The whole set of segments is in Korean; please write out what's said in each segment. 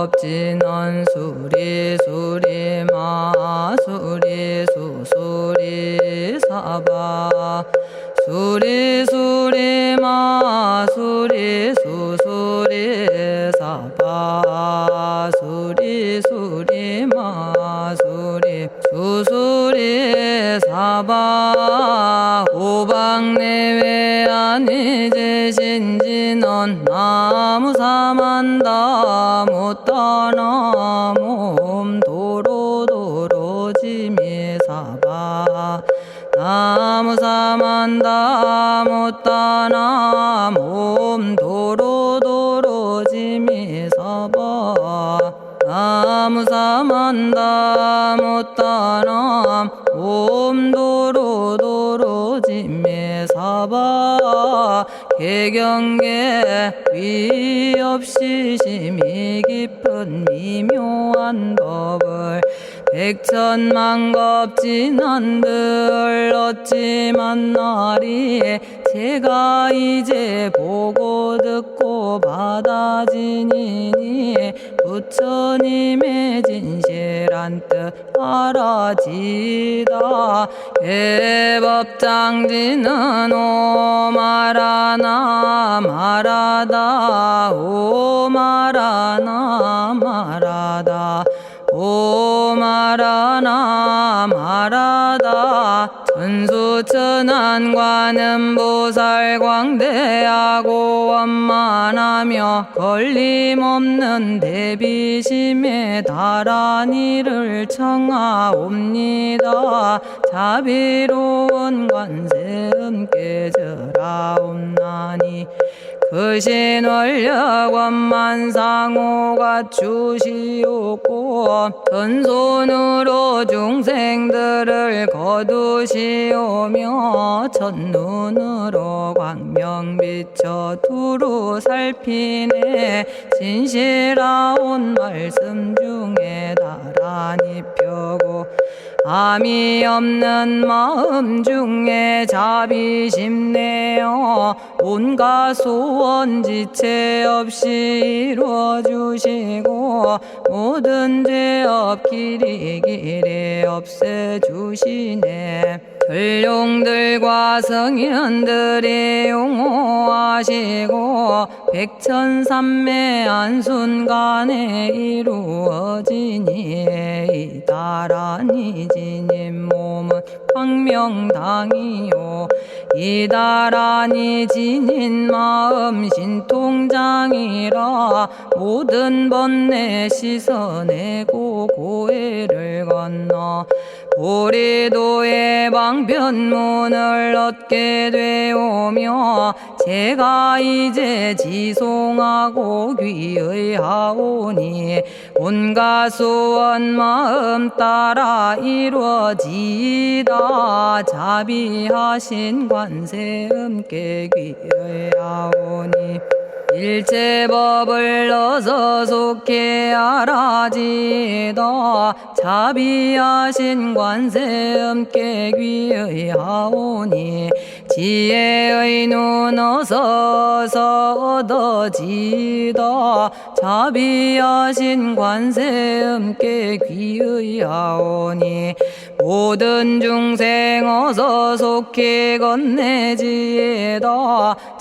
겁지는 수리 수리 마수리 수수리 사바 수리 수리 마수리 수수리 사바 수리 수리 마수리 수수리 사바 오방내외 아니제신지는 나무사만다 못다나 몸 도로도로 지미사바 나무사만다 못다나 몸 도로도로 지미사바 나무사만다 못다나 몸 도로도로 지미사바 개경계 위 없이 심히 깊은 미묘한 법을 백천만겁진한들 어찌 만나리 제가 이제 보고 듣고 받아지니니 부처님의 진실한 뜻 알아지다 대법장지는 오마라나 마라다 오마라나 마라다 오마라나 마라다 천수천안관음보살 광대하고 원만하며 걸림없는 대비심에 달한 이를 청하옵니다. 자비로운 관세음께 절하옵나니 그신 원력 원만상호가 주시옵고 전손으로 중생들을 거두시오며 첫눈으로 광명 비쳐 두루 살피네 진실하온 말씀 중에 나란히 펴고 암이 없는 마음 중에 자비심 내어 온갖 소원 지체 없이 이루어주시고 모든 죄업 길이 없애주시네. 전룡들과 성현들이 용호하시고 백천삼매 한순간에 이루어지니 이다라니 지님 몸은 광명당이요 이다라니 지닌 마음 신통장이라 모든 번뇌 씻어내고 고해를 건너 보리도의 방편문을 얻게 되오며 제가 이제 지송하고 귀의하오니 온갖 소원 마음 따라 이루어지다 자비하신 관세음께 귀의하오니 일체법을 어서 속히 알아지다 자비하신 관세음께 귀의하오니 지혜의 눈 어서 얻어지다 자비하신 관세음께 귀의하오니 모든 중생 어서 속히 건네지다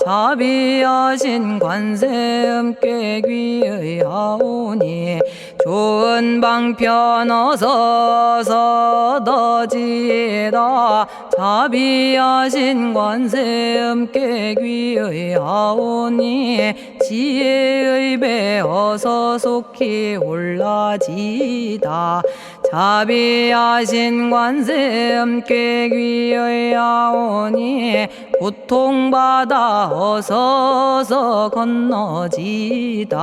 자비하신 관세음께 귀의하오니 좋은 방편 어서 얻어지다 자비하신 관세음께 귀의하오니 지혜의 배 어서 속히 올라지다 자비하신 관세음께 귀의하오니 고통받아 어서 건너지다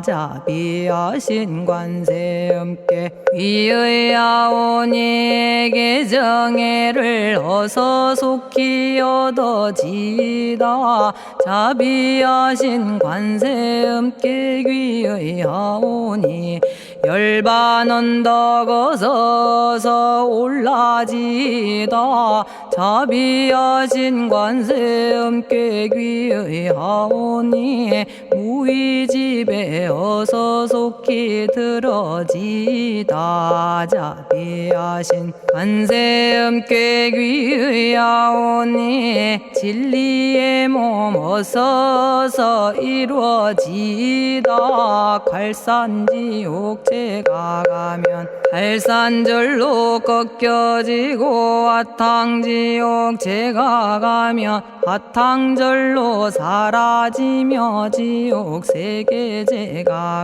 자비하신 관세음께 귀의하오니 개정애를 어서 속히 얻어지다 자비하신 관세음께 귀의하오니 열반 언덕 어서 올라지다 자비하신 관세음께 귀의하오니 우리 집에 어서 속히 들어지다. 자비하신 관세음께 귀의하오니 진리의 몸 어서서 이루어지다. 갈산지옥제가 가면 갈산절로 꺾여지고 화탕지옥제가 가면 화탕절로 사라지며 지옥세계제가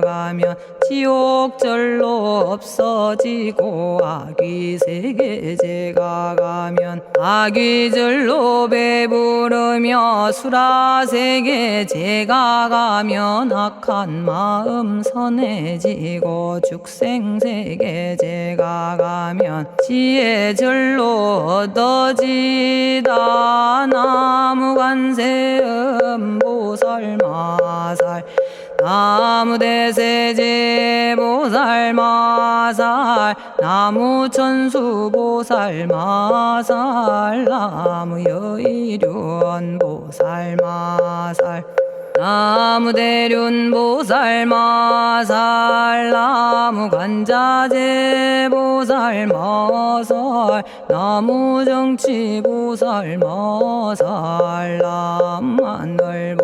가면 지옥절로 없어지고 아귀세계제가 가면 아귀절로 배부르며 수라세계제가 가면 악한 마음 선해지고 죽생세계제가 가면 지혜절로 얻어지다. 나무관세음 보살마살 나무대세제 보살마살 나무천수 보살마살 나무여의륜 보살마살 나무대륜 보살마살 나무관자재 보살마살 나무정치 보살마살 나무하늘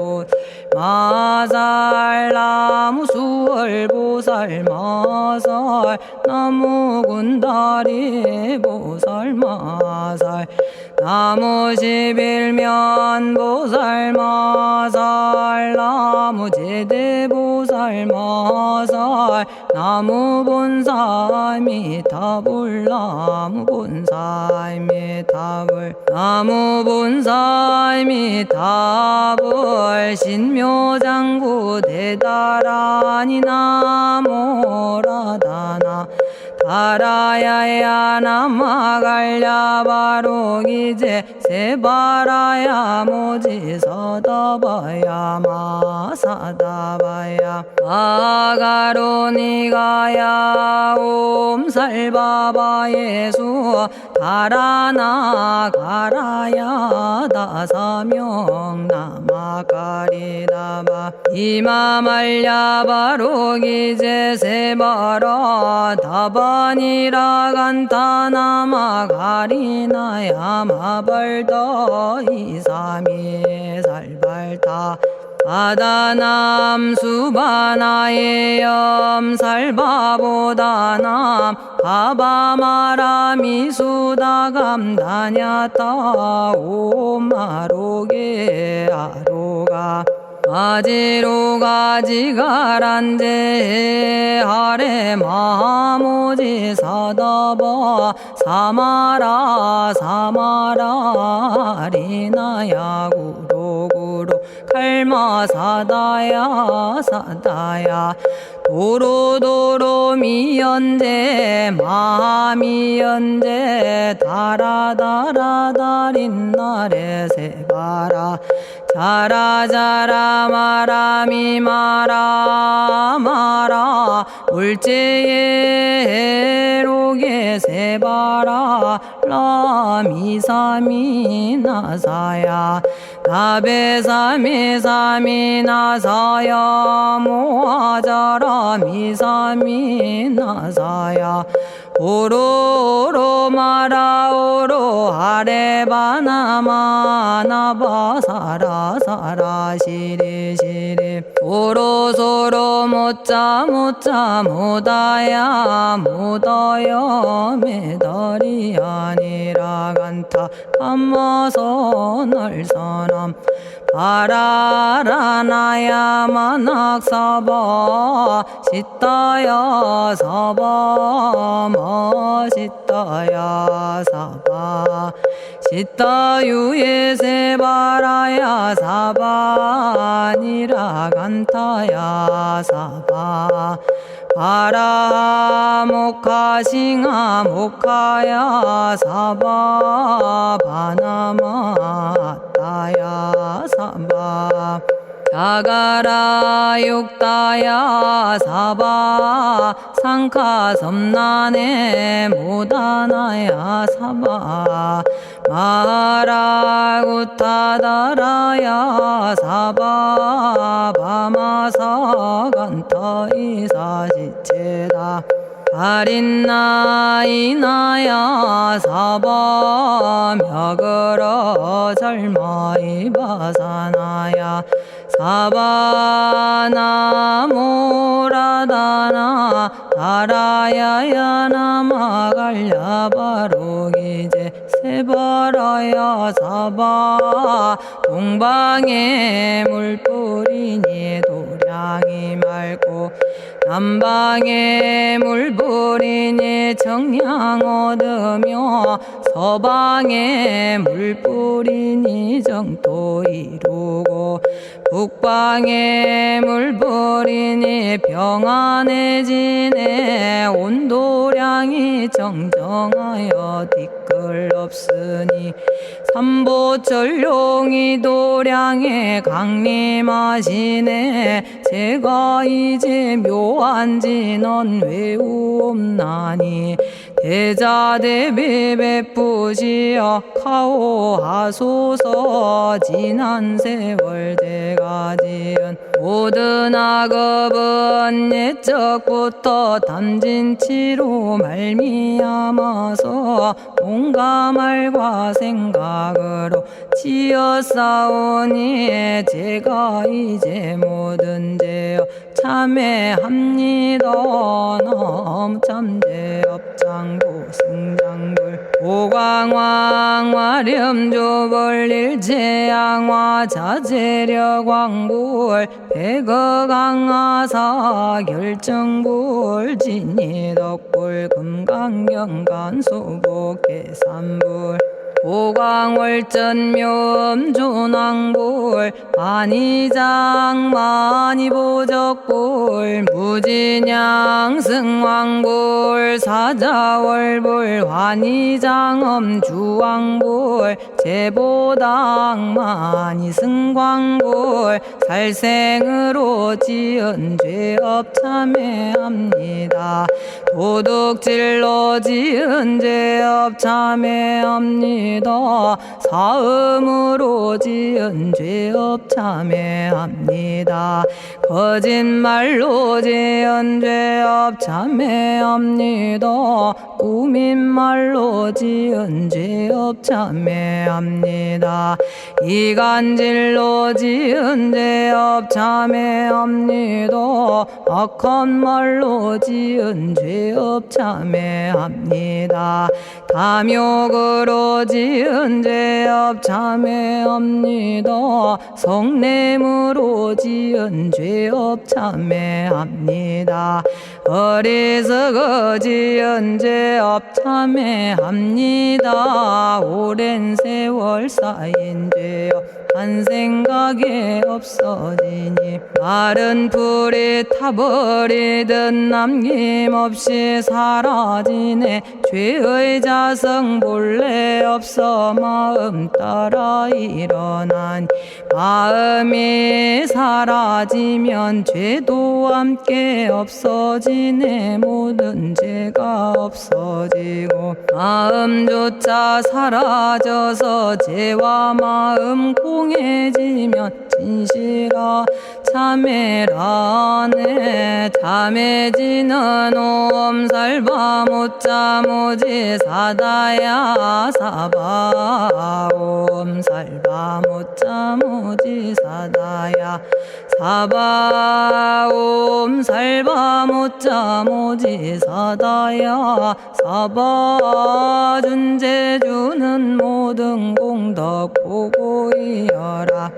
보살마살 나무수월 보살마살 나무군다리 보살마살 나무십일면 보살마살 나무제대 보살마살 나무본사미타불 나무본사미타불 나무본사미타불 신묘장구 대다라니 나모라다나 다라야야 나마갈야바로기제 세바라야 모지서다바야 마사다바야 마가로니가야 옴살바바예수 다라나 가라야 다사명 나마가리다바 이마말야바로기제 세바라 다바니라 간타나마 가리나야 마발더 이사미 살발타 바다남 수바나의 염살바보다남 바바마라미 수다감다냐타 오마로게 아로가 아지로가 지가란제 하레 마모지 사다바 사마라 사마라 리나야 구로구로 칼마 사다야 사다야 도로도로 미연제 마미연제 다라다라다린나레 세바라 자라자라 마라미 마라 마라 울제에 로게 세바라 라미사미 나사야 나베사미사미 나사야 모아자라 미사미 나사야 오로로 마라오로 아레바나마 나바사라 사라 시리 시리 오로소로 못자 못자 못다야 못다야 메달이 아니라 간타 감마서 날사람 바라라나야 만학사바 시타야 사바 마시타야 사바 시타유예 세바라야 사바니라 간타야 사바 바라 모카싱아 모카야 사바 바나마 따야 사바 자가라 육다야 사바 상카 섬난에 모다나야 사바 마라구타다라야 사바 바마사 간타 이사지체다 아린나이나야 사바 며그러 절마이바사나야 사바나모라다나 다라야야 나마갈야바로기제 세바라야 사바 동방에 물뿌리니 도량이 맑고 남방에 물뿌리니 정량 얻으며 서방에 물뿌리니 정토 이루고 북방에 물뿌리니 평안해지네 온도량이 정정하여 뒤끌 없으니 삼보철룡이 도량에 강림하시네 제가 이제 묘한 진언 외우옵나니 대자대비 베푸시어 카오하소서 지난 세월 제가 지은 모든 악업은 옛적부터 탐진치로 말미암아서 온갖 말과 생각으로 지었사오니 제가 이제 모든 죄업 참회합니다. 넘참죄업장고 승장불 오광왕 화렴조벌 일체양화 자재력왕불 백어강하사 결정불 진이덕불 금강경간 소복계산불 오광월전묘음존왕불 안이장 만이보적불 무진양승왕불 사자월불 환희장엄주왕불 제보당 만이승광불 살생으로 지은 죄업 참회합니다. 도둑질로 지은 죄업 참회합니다. 사음으로 지은 죄업 참회합니다. 거짓말로 지은 죄업 참회합니다. 꾸민말로 지은 죄업 참회합니다. 이간질로 지은 죄업 참회합니다. 악한 말로 지은 죄업 참회합니다. 탐욕으로 지은 죄업 참회합니다. 성냄으로 지은 죄업 참회합니다. 어리석어 지은 죄업 참회합니다. 오랜 세월 쌓인 죄업 한 생각에 없어지니 마른 풀이 타버리듯 남김없이 사라지네. 죄의 자성 본래 없어 마음 따라 일어나니 마음이 사라지면 죄도 함께 없어지네. 모든 죄가 없어지고 마음조차 사라져서 죄와 마음 공해지면 진실아 참회라네. 참해지는 옴살바 못자 모지 사다야 사바 옴살바 못자 모지 사다야 사바 옴살바 못자 모지 사다야 사바 준재주는 모든 공덕 보고이여라.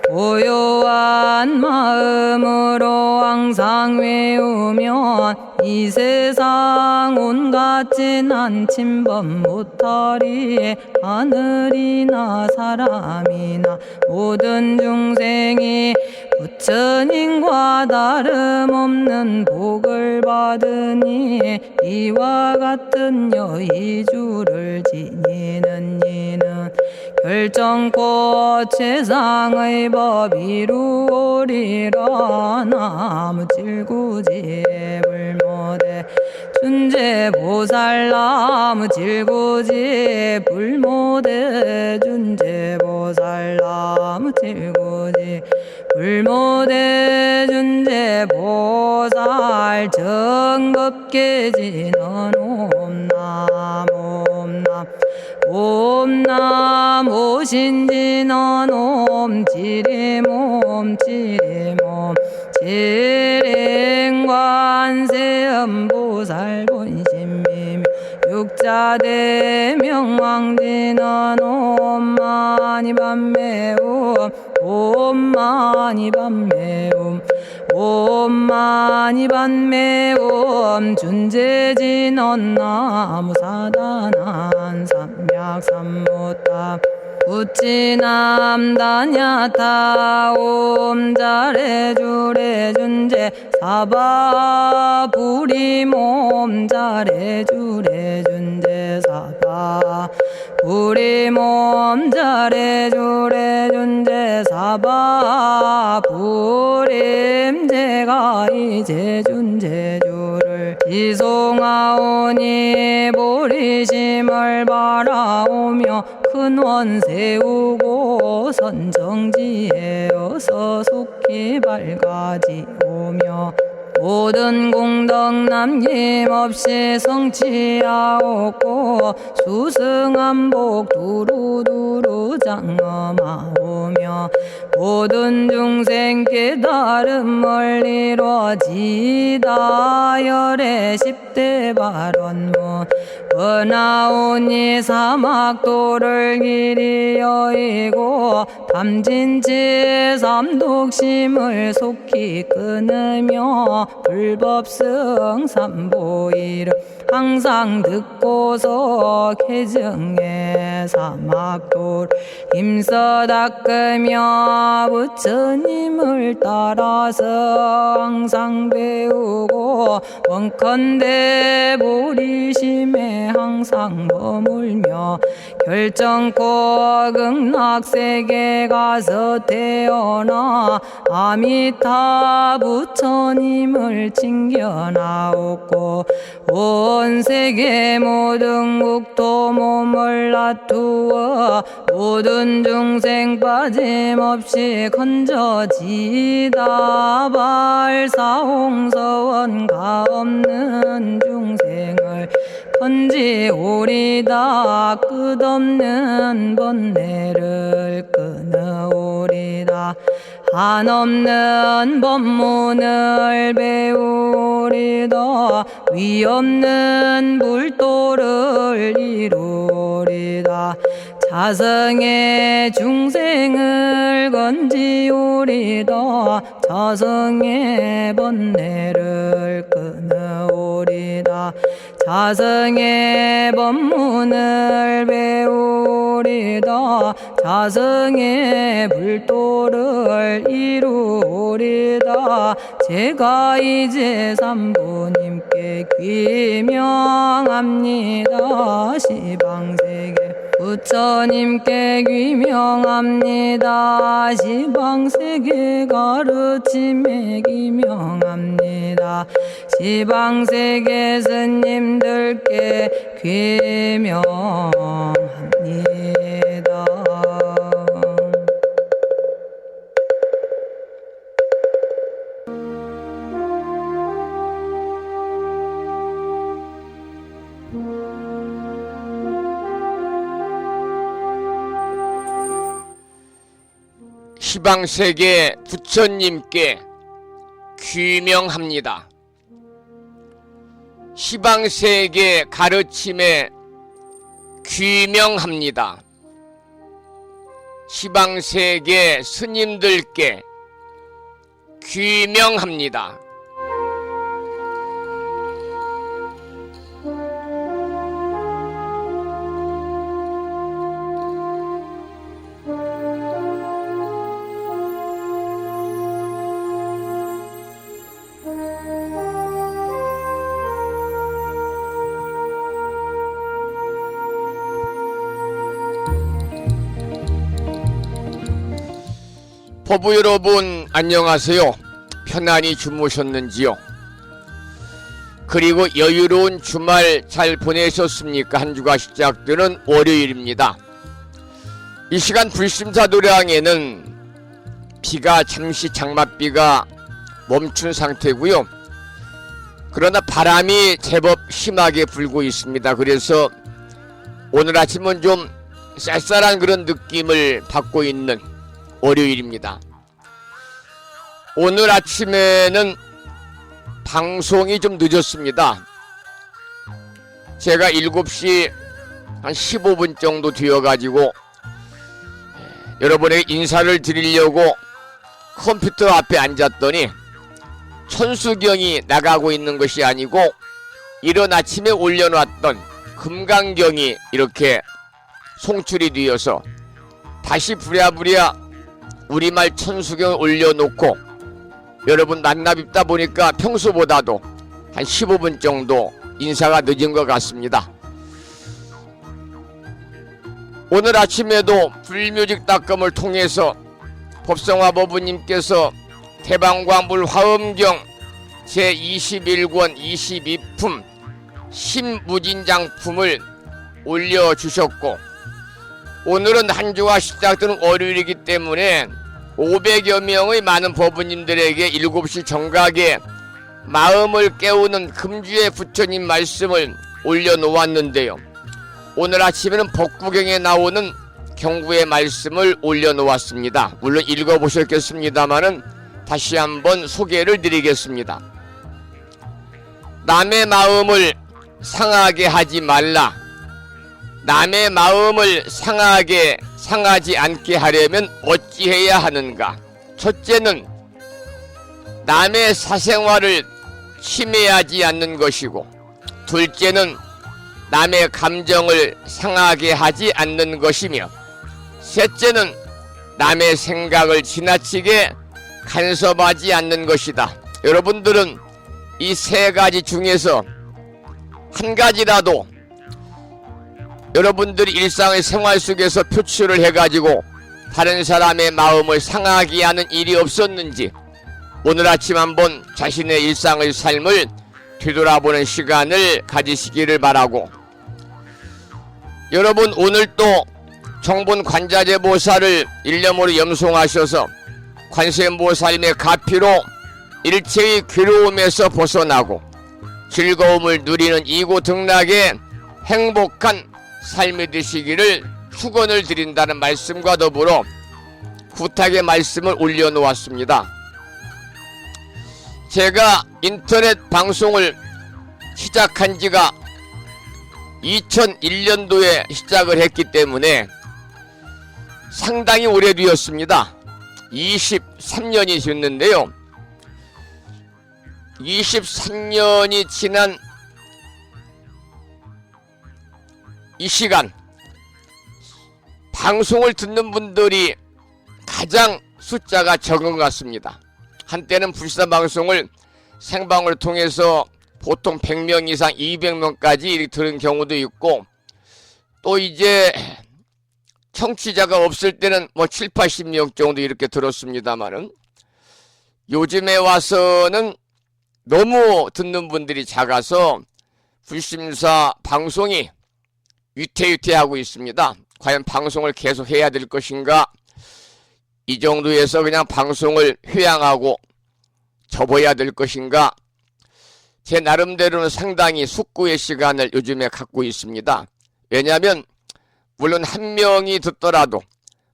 고요한 마음으로 항상 외우면 이 세상 온갖 진한 침범 못하리. 하늘이나 사람이나 모든 중생이 부처님과 다름없는 복을 받으니 이와 같은 여의주를 지니는 이는 결정코 최상의 법 이루오리라. 나무질구지 불모대 준재보살. 나무질구지 불모대 준재보살. 나무질구지 불모대 준재보살. 정법계지는 옴남 옴남 옴남 오신지는 옴 지리몸 지리몸 지랭관세음보살 본심미묘 육자대명왕지는 옴마니밤매옴 옴마니밤매옴 옴마니밤매옴 준재진언 나무사단한 삼약삼무탑 우치남다냐타 옴자레주레 준재 사바 부리몸 자레주레 준재 사바 부리몸 자레주레 준재 사바 부림. 제가 이제 준재주를 지송하오니 보리심을 바라오며 큰원 세우고 선정지에 어서 속히 밝아지오며 모든 공덕 남김없이 성취하옵고 수승한복 두루두루 장엄하오며 모든 중생 깨달음을 이루어지다. 열의 10대 발언문 은하오니 사막도를 길이 여의고 탐진치 삼독심을 속히 끊으며 불법승 삼보이를 항상 듣고서 개정의 사막도를 힘써 닦으며 부처님을 따라서 항상 배우고 원컨대 보리심에 항상 머물며 결정코 극락세계 가서 태어나 아미타 부처님을 챙겨나오고 온 세계 모든 국토 몸을 놔두어 모든 중생 빠짐없이 건져지다. 발사홍서원 가없는 중생을 건지오리다. 끝없는 번뇌를 끊어오리다. 한없는 법문을 배우리다. 위없는 불도를 이루리다. 자성의 중생을 건지오리다. 자성의 번뇌를 끊어오리다. 자성의 법문을 배우리다. 자성의 불도를 이루리다. 제가 이제 삼부님께 귀명합니다. 시방세계 부처님께 귀명합니다. 시방세계 가르침에 귀명합니다. 시방세계 스님들께 귀명합니다. 시방세계 부처님께 귀명합니다. 시방세계 가르침에 귀명합니다. 시방세계 스님들께 귀명합니다. 법부 여러분 안녕하세요. 편안히 주무셨는지요? 그리고 여유로운 주말 잘 보내셨습니까? 한 주가 시작되는 월요일입니다. 이 시간 불심사도량에는 비가 잠시 장맛비가 멈춘 상태고요. 그러나 바람이 제법 심하게 불고 있습니다. 그래서 오늘 아침은 좀 쌀쌀한 그런 느낌을 받고 있는 월요일입니다. 오늘 아침에는 방송이 좀 늦었습니다. 제가 7시 한 15분 정도 되어가지고 여러분에게 인사를 드리려고 컴퓨터 앞에 앉았더니 천수경이 나가고 있는 것이 아니고 이른 아침에 올려놨던 금강경이 이렇게 송출이 되어서 다시 부랴부랴 우리말 천수경을 올려놓고 여러분 만나 뵙다 보니까 평소보다도 한 15분 정도 인사가 늦은 것 같습니다. 오늘 아침에도 불묘직닷컴을 통해서 법성화법부님께서 대방광불 화엄경 제21권 22품 신무진장품을 올려주셨고, 오늘은 한 주가 시작되는 월요일이기 때문에 500여 명의 많은 법부님들에게 7시 정각에 마음을 깨우는 금주의 부처님 말씀을 올려놓았는데요. 오늘 아침에는 법구경에 나오는 경구의 말씀을 올려놓았습니다. 물론 읽어보셨겠습니다마는 다시 한번 소개를 드리겠습니다. 남의 마음을 상하게 하지 말라. 남의 마음을 상하지 않게 하려면 어찌해야 하는가? 첫째는 남의 사생활을 침해하지 않는 것이고, 둘째는 남의 감정을 상하게 하지 않는 것이며, 셋째는 남의 생각을 지나치게 간섭하지 않는 것이다. 여러분들은 이 세 가지 중에서 한 가지라도 여러분들이 일상의 생활 속에서 표출을 해가지고 다른 사람의 마음을 상하게 하는 일이 없었는지 오늘 아침 한번 자신의 일상의 삶을 되돌아보는 시간을 가지시기를 바라고, 여러분 오늘 또 정본 관자재보살을 일념으로 염송하셔서 관세음보살님의 가피로 일체의 괴로움에서 벗어나고 즐거움을 누리는 이고등락의 행복한 삶이 되시기를 축원을 드린다는 말씀과 더불어 부탁의 말씀을 올려놓았습니다. 제가 인터넷 방송을 시작한 지가 2001년도에 시작을 했기 때문에 상당히 오래되었습니다. 23년이 됐는데요. 23년이 지난 이 시간 방송을 듣는 분들이 가장 숫자가 적은 것 같습니다. 한때는 불사방송을 생방을 통해서 보통 100명 이상 200명까지 들은 경우도 있고, 또 이제 청취자가 없을 때는 뭐 7, 80명 정도 이렇게 들었습니다만은 요즘에 와서는 너무 듣는 분들이 작아서 불심사 방송이 위태위태하고 있습니다. 과연 방송을 계속 해야 될 것인가? 이 정도에서 그냥 방송을 휴양하고 접어야 될 것인가? 제 나름대로는 상당히 숙고의 시간을 요즘에 갖고 있습니다. 왜냐하면 물론 한 명이 듣더라도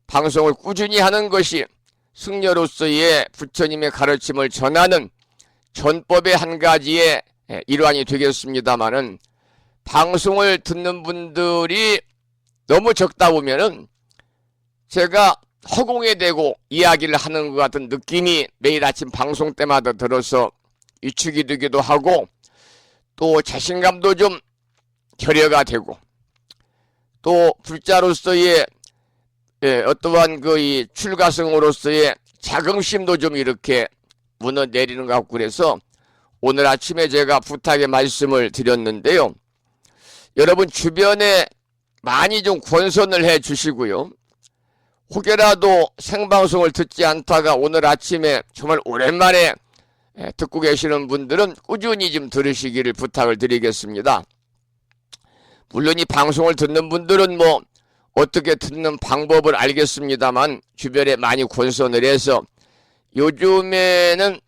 방송을 꾸준히 하는 것이 승려로서의 부처님의 가르침을 전하는 전법의 한 가지의 일환이 되겠습니다마는, 방송을 듣는 분들이 너무 적다 보면은 제가 허공에 대고 이야기를 하는 것 같은 느낌이 매일 아침 방송 때마다 들어서 위축이 되기도 하고, 또 자신감도 좀 결여가 되고, 또 불자로서의 어떠한 이 출가성으로서의 자긍심도 좀 이렇게 무너내리는 것 같고, 그래서 오늘 아침에 제가 부탁의 말씀을 드렸는데요. 여러분 주변에 많이 좀 권선을 해 주시고요. 혹여라도 생방송을 듣지 않다가 오늘 아침에 정말 오랜만에 듣고 계시는 분들은 꾸준히 좀 들으시기를 부탁을 드리겠습니다. 물론 이 방송을 듣는 분들은 뭐 어떻게 듣는 방법을 알겠습니다만 주변에 많이 권선을 해서 요즘에는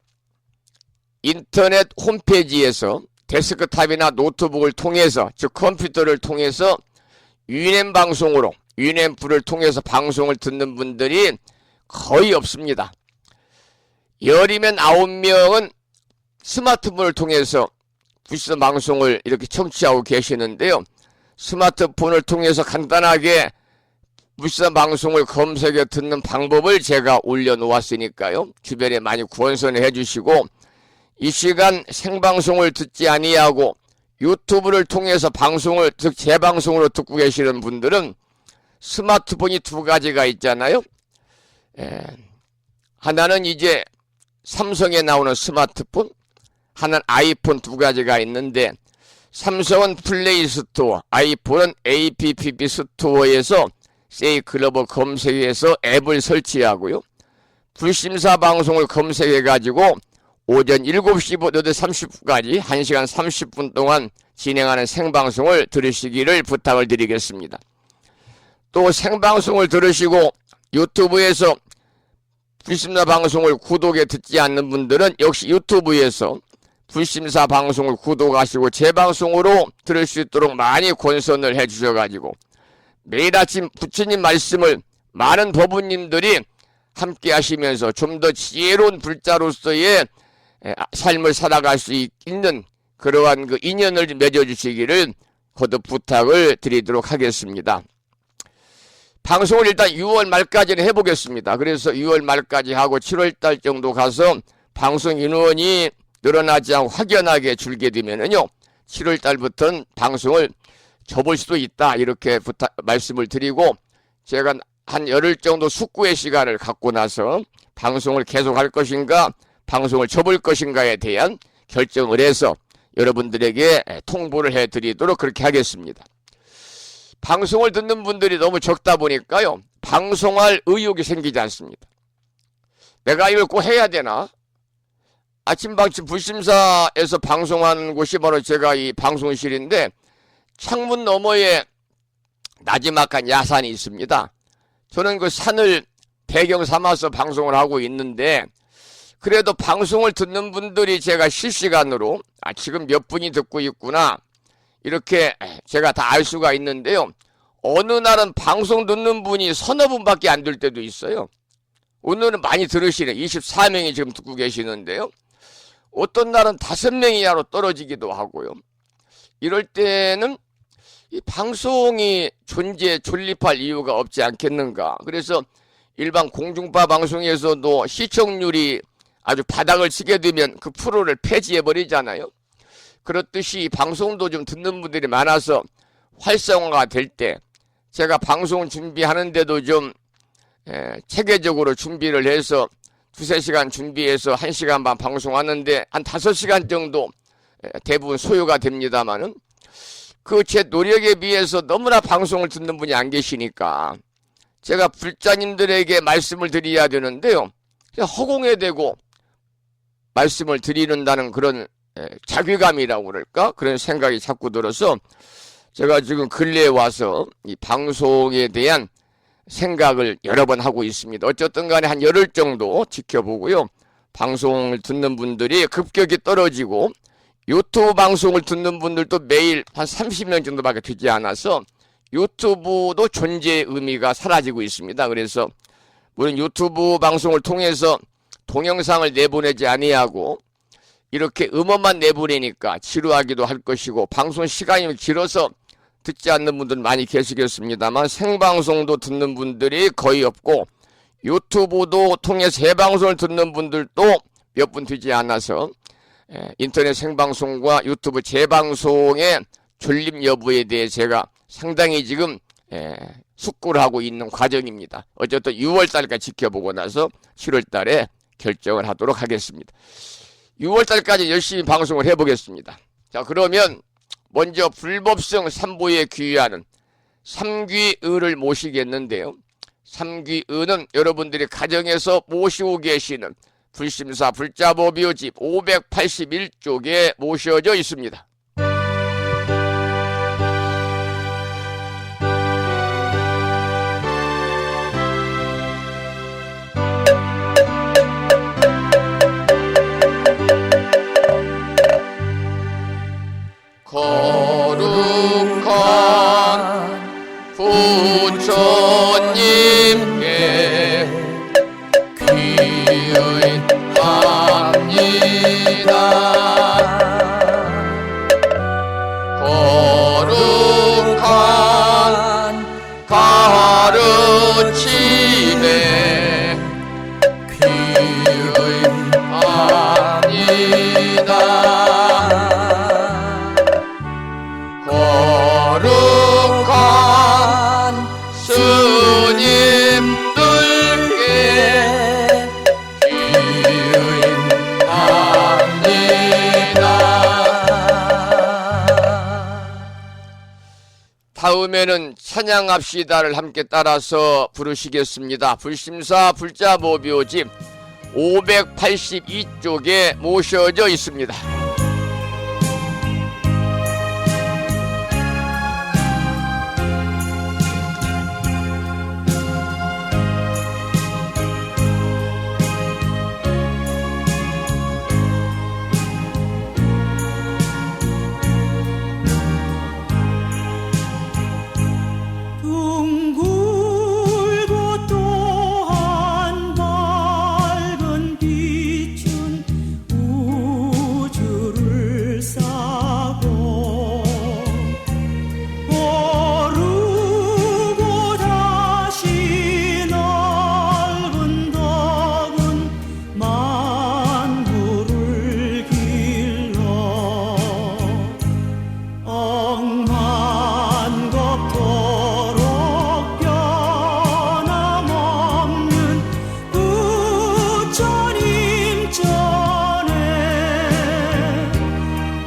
인터넷 홈페이지에서 데스크탑이나 노트북을 통해서, 즉 컴퓨터를 통해서 유인엠 방송으로, 유인엠프를 통해서 방송을 듣는 분들이 거의 없습니다. 10이면 9명은 스마트폰을 통해서 부시선 방송을 이렇게 청취하고 계시는데요. 스마트폰을 통해서 간단하게 부시선 방송을 검색해 듣는 방법을 제가 올려놓았으니까요. 주변에 많이 권선을 해주시고, 이 시간 생방송을 듣지 아니하고 유튜브를 통해서 방송을 재방송으로 듣고 계시는 분들은 스마트폰이 두 가지가 있잖아요. 하나는 이제 삼성에 나오는 스마트폰, 하나는 아이폰 두 가지가 있는데, 삼성은 플레이 스토어, 아이폰은 APP 스토어에서 세이 글로벌 검색해서 앱을 설치하고요. 불심사 방송을 검색해가지고 오전 7시부터 30분까지 1시간 30분 동안 진행하는 생방송을 들으시기를 부탁을 드리겠습니다. 또 생방송을 들으시고 유튜브에서 불심사 방송을 구독해 듣지 않는 분들은 역시 유튜브에서 불심사 방송을 구독하시고 재방송으로 들을 수 있도록 많이 권선을 해주셔가지고 매일 아침 부처님 말씀을 많은 법부님들이 함께 하시면서 좀 더 지혜로운 불자로서의 삶을 살아갈 수 있는 그러한 그 인연을 맺어주시기를 거듭 부탁을 드리도록 하겠습니다. 방송을 일단 6월 말까지는 해보겠습니다. 그래서 6월 말까지 하고 7월달 정도 가서 방송 인원이 늘어나지 않고 확연하게 줄게 되면은요, 7월달부터는 방송을 접을 수도 있다, 이렇게 말씀을 드리고, 제가 한 열흘 정도 숙고의 시간을 갖고 나서 방송을 계속할 것인가, 방송을 접을 것인가에 대한 결정을 해서 여러분들에게 통보를 해드리도록 그렇게 하겠습니다. 방송을 듣는 분들이 너무 적다 보니까요, 방송할 의욕이 생기지 않습니다. 내가 이걸 꼭 해야 되나? 아침방침 불심사에서 방송하는 곳이 바로 제가 이 방송실인데, 창문 너머에 나지막한 야산이 있습니다. 저는 그 산을 배경 삼아서 방송을 하고 있는데, 그래도 방송을 듣는 분들이 제가 실시간으로 지금 몇 분이 듣고 있구나, 이렇게 제가 다 알 수가 있는데요. 어느 날은 방송 듣는 분이 서너 분밖에 안 될 때도 있어요. 오늘은 많이 들으시네. 24명이 지금 듣고 계시는데요. 어떤 날은 5명이야로 떨어지기도 하고요. 이럴 때는 이 방송이 존립할 이유가 없지 않겠는가. 그래서 일반 공중파 방송에서도 시청률이 아주 바닥을 치게 되면 그 프로를 폐지해버리잖아요. 그렇듯이 방송도 좀 듣는 분들이 많아서 활성화가 될 때 제가 방송 준비하는데도 좀 체계적으로 준비를 해서 2-3시간 준비해서 1시간 반 방송하는데 한 5시간 정도 대부분 소요가 됩니다만은, 그 제 노력에 비해서 너무나 방송을 듣는 분이 안 계시니까 제가 불자님들에게 말씀을 드려야 되는데요, 허공에 대고 말씀을 드리는다는 그런 자괴감이라고 그럴까? 그런 생각이 자꾸 들어서 제가 지금 근래에 와서 이 방송에 대한 생각을 여러 번 하고 있습니다. 어쨌든 간에 한 열흘 정도 지켜보고요, 방송을 듣는 분들이 급격히 떨어지고 유튜브 방송을 듣는 분들도 매일 한 30명 정도밖에 되지 않아서 유튜브도 존재의 의미가 사라지고 있습니다. 그래서 물론 유튜브 방송을 통해서 동영상을 내보내지 아니하고 이렇게 음원만 내보내니까 지루하기도 할 것이고, 방송 시간이 길어서 듣지 않는 분들 많이 계시겠습니다만 생방송도 듣는 분들이 거의 없고 유튜브도 통해서 재방송을 듣는 분들도 몇 분 되지 않아서 인터넷 생방송과 유튜브 재방송의 존립 여부에 대해 제가 상당히 지금 숙고를 하고 있는 과정입니다. 어쨌든 6월달까지 지켜보고 나서 7월달에 결정을 하도록 하겠습니다. 6월달까지 열심히 방송을 해보겠습니다. 자, 그러면 먼저 불법성 삼보에 귀의하는 삼귀의를 모시겠는데요. 삼귀은은 여러분들이 가정에서 모시고 계시는 불심사 불자보비오집 581쪽에 모셔져 있습니다. 거룩한 부처님께 귀의합니다. 거룩한 가르침에 귀의합니다. 거룩한 스님들께 기도합니다. 다음에는 찬양합시다를 함께 따라서 부르시겠습니다. 불심사 불자보비오집 582쪽에 모셔져 있습니다. 둥글고 또한 밝은 빛은 우주를 싸고 오르고 다시 넓은 덕은 만물을 길러 억만겁도록 변함없는 부처님 전에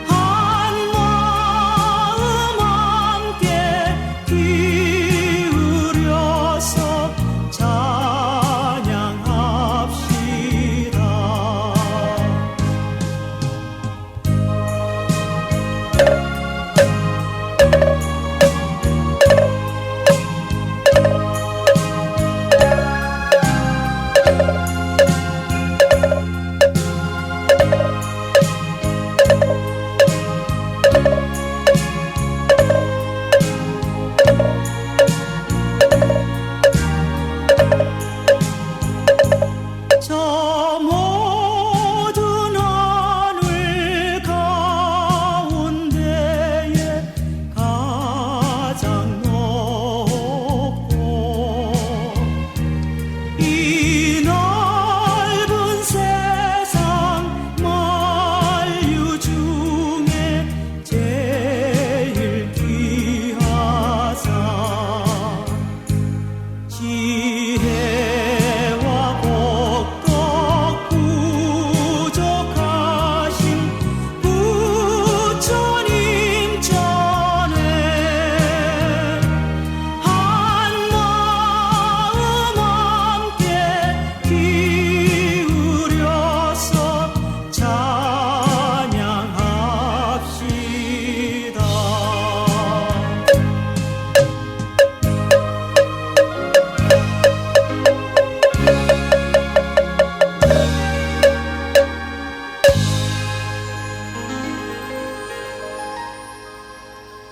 한마음 함께 기울여서 찬양합시다. 저 모든 하늘 가운데에 가장 높고 이 넓은 세상 만유 중에 제일 귀하사 지혜와 복덕 부족하신 부처님 전에 한마음 함께 기울여서 찬양합시다.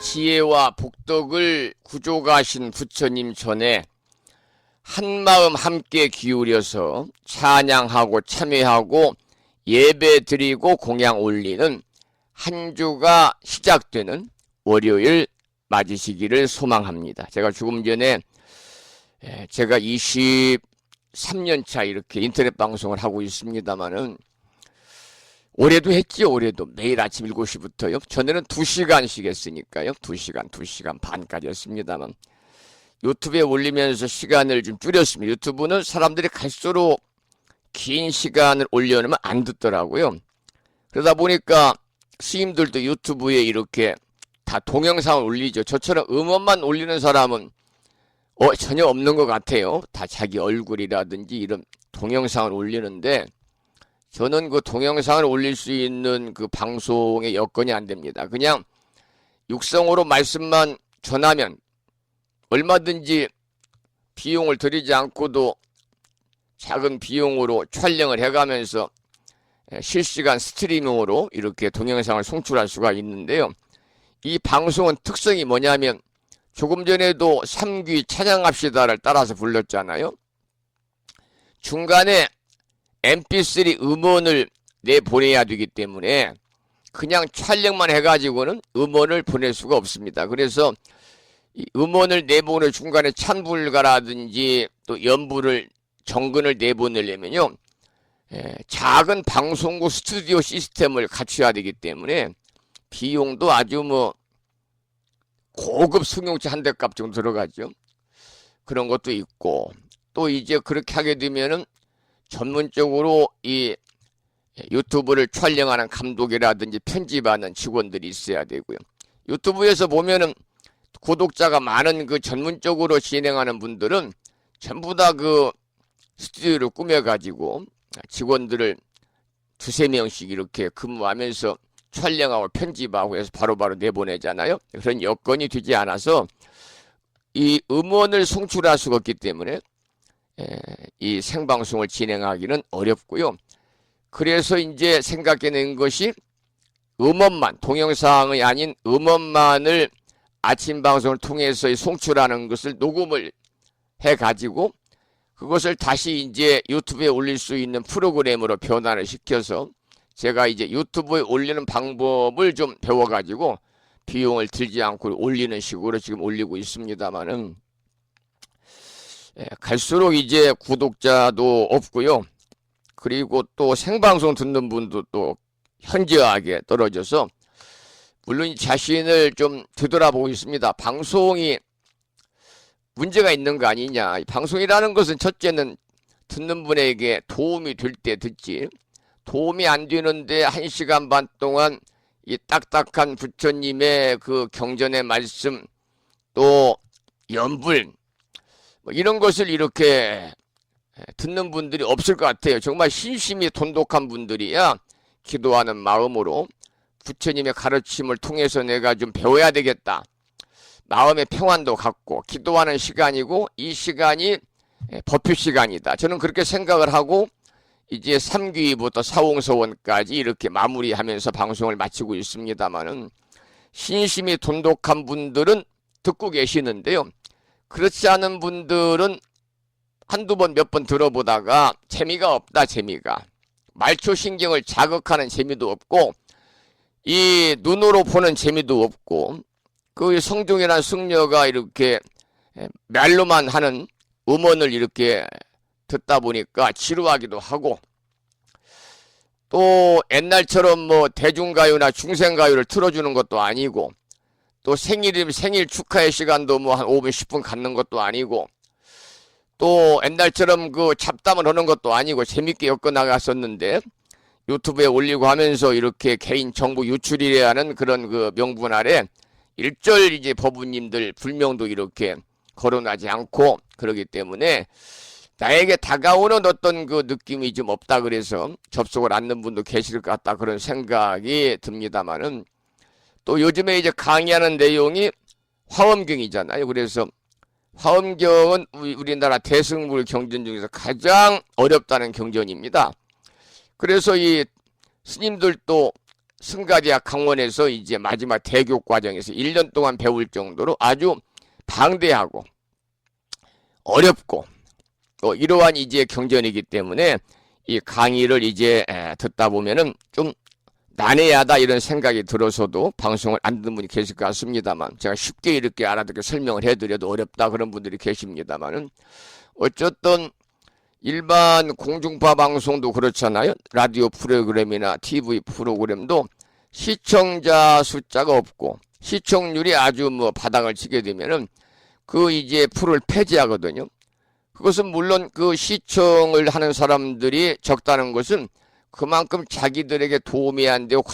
지혜와 복덕을 구족하신 부처님 전에 한마음 함께 기울여서 찬양하고 참회하고 예배 드리고 공양 올리는 한 주가 시작되는 월요일 맞으시기를 소망합니다. 제가 조금 전에 제가 23년 차 이렇게 인터넷 방송을 하고 있습니다만은 올해도 했지요. 올해도 매일 아침 7시부터요. 전에는 2시간씩 했으니까요. 2시간 반까지 했습니다만 유튜브에 올리면서 시간을 좀 줄였습니다. 유튜브는 사람들이 갈수록 긴 시간을 올려놓으면 안 듣더라고요. 그러다 보니까 스님들도 유튜브에 이렇게 다 동영상을 올리죠. 저처럼 음원만 올리는 사람은 전혀 없는 것 같아요. 다 자기 얼굴이라든지 이런 동영상을 올리는데 저는 그 동영상을 올릴 수 있는 그 방송의 여건이 안 됩니다. 그냥 육성으로 말씀만 전하면 얼마든지 비용을 들이지 않고도 작은 비용으로 촬영을 해가면서 실시간 스트리밍으로 이렇게 동영상을 송출할 수가 있는데요. 이 방송은 특성이 뭐냐면 조금 전에도 삼귀 찬양합시다를 따라서 불렀잖아요. 중간에 mp3 음원을 내보내야 되기 때문에 그냥 촬영만 해가지고는 음원을 보낼 수가 없습니다. 그래서 이 음원을 내보내 중간에 찬불가라든지 또 연부를 정근을 내보내려면요, 작은 방송국 스튜디오 시스템을 갖춰야 되기 때문에 비용도 아주 뭐 고급 승용차 한 대 값 정도 들어가죠. 그런 것도 있고, 또 이제 그렇게 하게 되면은 전문적으로 이 유튜브를 촬영하는 감독이라든지 편집하는 직원들이 있어야 되고요. 유튜브에서 보면은 구독자가 많은 그 전문적으로 진행하는 분들은 전부 다 그 스튜디오를 꾸며가지고 직원들을 두세 명씩 이렇게 근무하면서 촬영하고 편집하고 해서 바로바로 내보내잖아요. 그런 여건이 되지 않아서 이 음원을 송출할 수가 없기 때문에 이 생방송을 진행하기는 어렵고요. 그래서 이제 생각해낸 것이 음원만, 동영상이 아닌 음원만을 아침 방송을 통해서 송출하는 것을 녹음을 해가지고 그것을 다시 이제 유튜브에 올릴 수 있는 프로그램으로 변환을 시켜서 제가 이제 유튜브에 올리는 방법을 좀 배워가지고 비용을 들지 않고 올리는 식으로 지금 올리고 있습니다만은 갈수록 이제 구독자도 없고요. 그리고 또 생방송 듣는 분도 또 현저하게 떨어져서 물론 자신을 좀 되돌아보고 있습니다. 방송이 문제가 있는 거 아니냐. 방송이라는 것은 첫째는 듣는 분에게 도움이 될 때 듣지. 도움이 안 되는데 1시간 반 동안 이 딱딱한 부처님의 그 경전의 말씀 또 연불 뭐 이런 것을 이렇게 듣는 분들이 없을 것 같아요. 정말 신심이 돈독한 분들이야 기도하는 마음으로 부처님의 가르침을 통해서 내가 좀 배워야 되겠다. 마음의 평안도 갖고 기도하는 시간이고 이 시간이 법회 시간이다. 저는 그렇게 생각을 하고 이제 3귀부터 사홍서원까지 이렇게 마무리하면서 방송을 마치고 있습니다만은 신심이 돈독한 분들은 듣고 계시는데요. 그렇지 않은 분들은 한두 번 몇 번 들어보다가 재미가 없다. 재미가 말초신경을 자극하는 재미도 없고 이 눈으로 보는 재미도 없고 그 성종이라는 승려가 이렇게 말로만 하는 음원을 이렇게 듣다 보니까 지루하기도 하고 또 옛날처럼 뭐 대중가요나 중생가요를 틀어주는 것도 아니고 또 생일 축하의 시간도 뭐 한 5분 10분 갖는 것도 아니고 또 옛날처럼 그 잡담을 하는 것도 아니고 재밌게 엮어 나갔었는데 유튜브에 올리고 하면서 이렇게 개인 정보 유출이라는 그런 그 명분 아래 일절 이제 법부님들 불명도 이렇게 거론하지 않고 그러기 때문에 나에게 다가오는 어떤 그 느낌이 좀 없다 그래서 접속을 않는 분도 계실 것 같다 그런 생각이 듭니다만은 또 요즘에 이제 강의하는 내용이 화엄경이잖아요. 그래서 화엄경은 우리나라 대승불 경전 중에서 가장 어렵다는 경전입니다. 그래서 이 스님들도 승가대학 강원에서 이제 마지막 대교 과정에서 1년 동안 배울 정도로 아주 방대하고 어렵고 또 이러한 이제 경전이기 때문에 이 강의를 이제 듣다 보면은 좀 난해하다 이런 생각이 들어서도 방송을 안 듣는 분이 계실 것 같습니다만 제가 쉽게 이렇게 알아듣게 설명을 해드려도 어렵다 그런 분들이 계십니다만은 어쨌든 일반 공중파 방송도 그렇잖아요. 라디오 프로그램이나 TV 프로그램도 시청자 숫자가 없고 시청률이 아주 뭐 바닥을 치게 되면은 그 이제 프로를 폐지하거든요. 그것은 물론 그 시청을 하는 사람들이 적다는 것은 그만큼 자기들에게 도움이 안 되고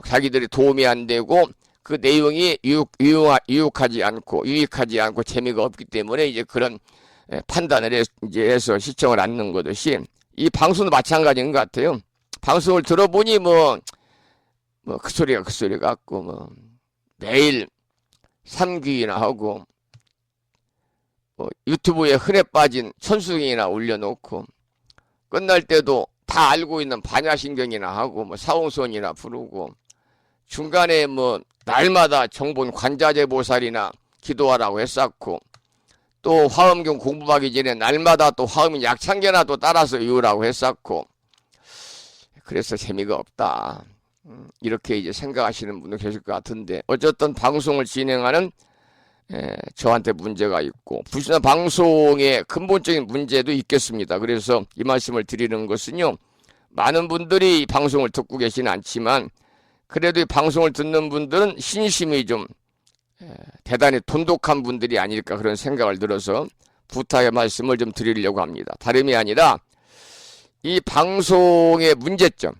자기들이 도움이 안 되고 그 내용이 유익하지 않고 재미가 없기 때문에 이제 그런 판단을 이제 해서 시청을 않는 거듯이 이 방송도 마찬가지인 것 같아요. 방송을 들어보니 그 소리가 그 소리 같고 매일 삼귀나 하고 유튜브에 흔해 빠진 천수경이나 올려놓고 끝날 때도 다 알고 있는 반야신경이나 하고 사홍선이나 부르고 중간에 날마다 정본 관자재보살이나 기도하라고 했었고 또 화엄경 공부하기 전에 날마다 또 화엄 약창계나 또 따라서 외우라고 했었고 그래서 재미가 없다. 이렇게 이제 생각하시는 분도 계실 것 같은데 어쨌든 방송을 진행하는 저한테 문제가 있고 불신자 방송의 근본적인 문제도 있겠습니다. 그래서 이 말씀을 드리는 것은요. 많은 분들이 이 방송을 듣고 계시는 않지만 그래도 이 방송을 듣는 분들은 신심이 좀 대단히 돈독한 분들이 아닐까 그런 생각을 들어서 부탁의 말씀을 좀 드리려고 합니다. 다름이 아니라 이 방송의 문제점,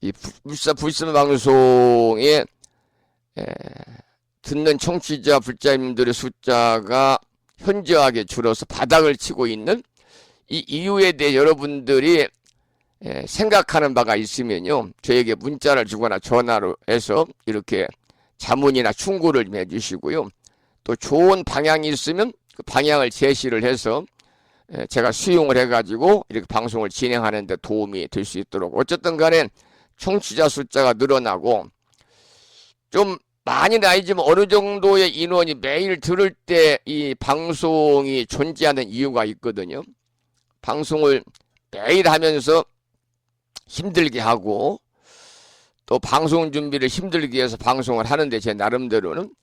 이 불신 방송에 듣는 청취자 불자님들의 숫자가 현저하게 줄어서 바닥을 치고 있는 이 이유에 대해 여러분들이 생각하는 바가 있으면요. 저에게 문자를 주거나 전화로 해서 이렇게 자문이나 충고를 좀 해주시고요. 또 좋은 방향이 있으면 그 방향을 제시를 해서 제가 수용을 해가지고 이렇게 방송을 진행하는 데 도움이 될 수 있도록 어쨌든 간에 청취자 숫자가 늘어나고 좀 많이는 아니지만 어느 정도의 인원이 매일 들을 때 이 방송이 존재하는 이유가 있거든요. 방송을 매일 하면서 힘들게 하고 또 방송 준비를 힘들게 해서 방송을 하는데 제 나름대로는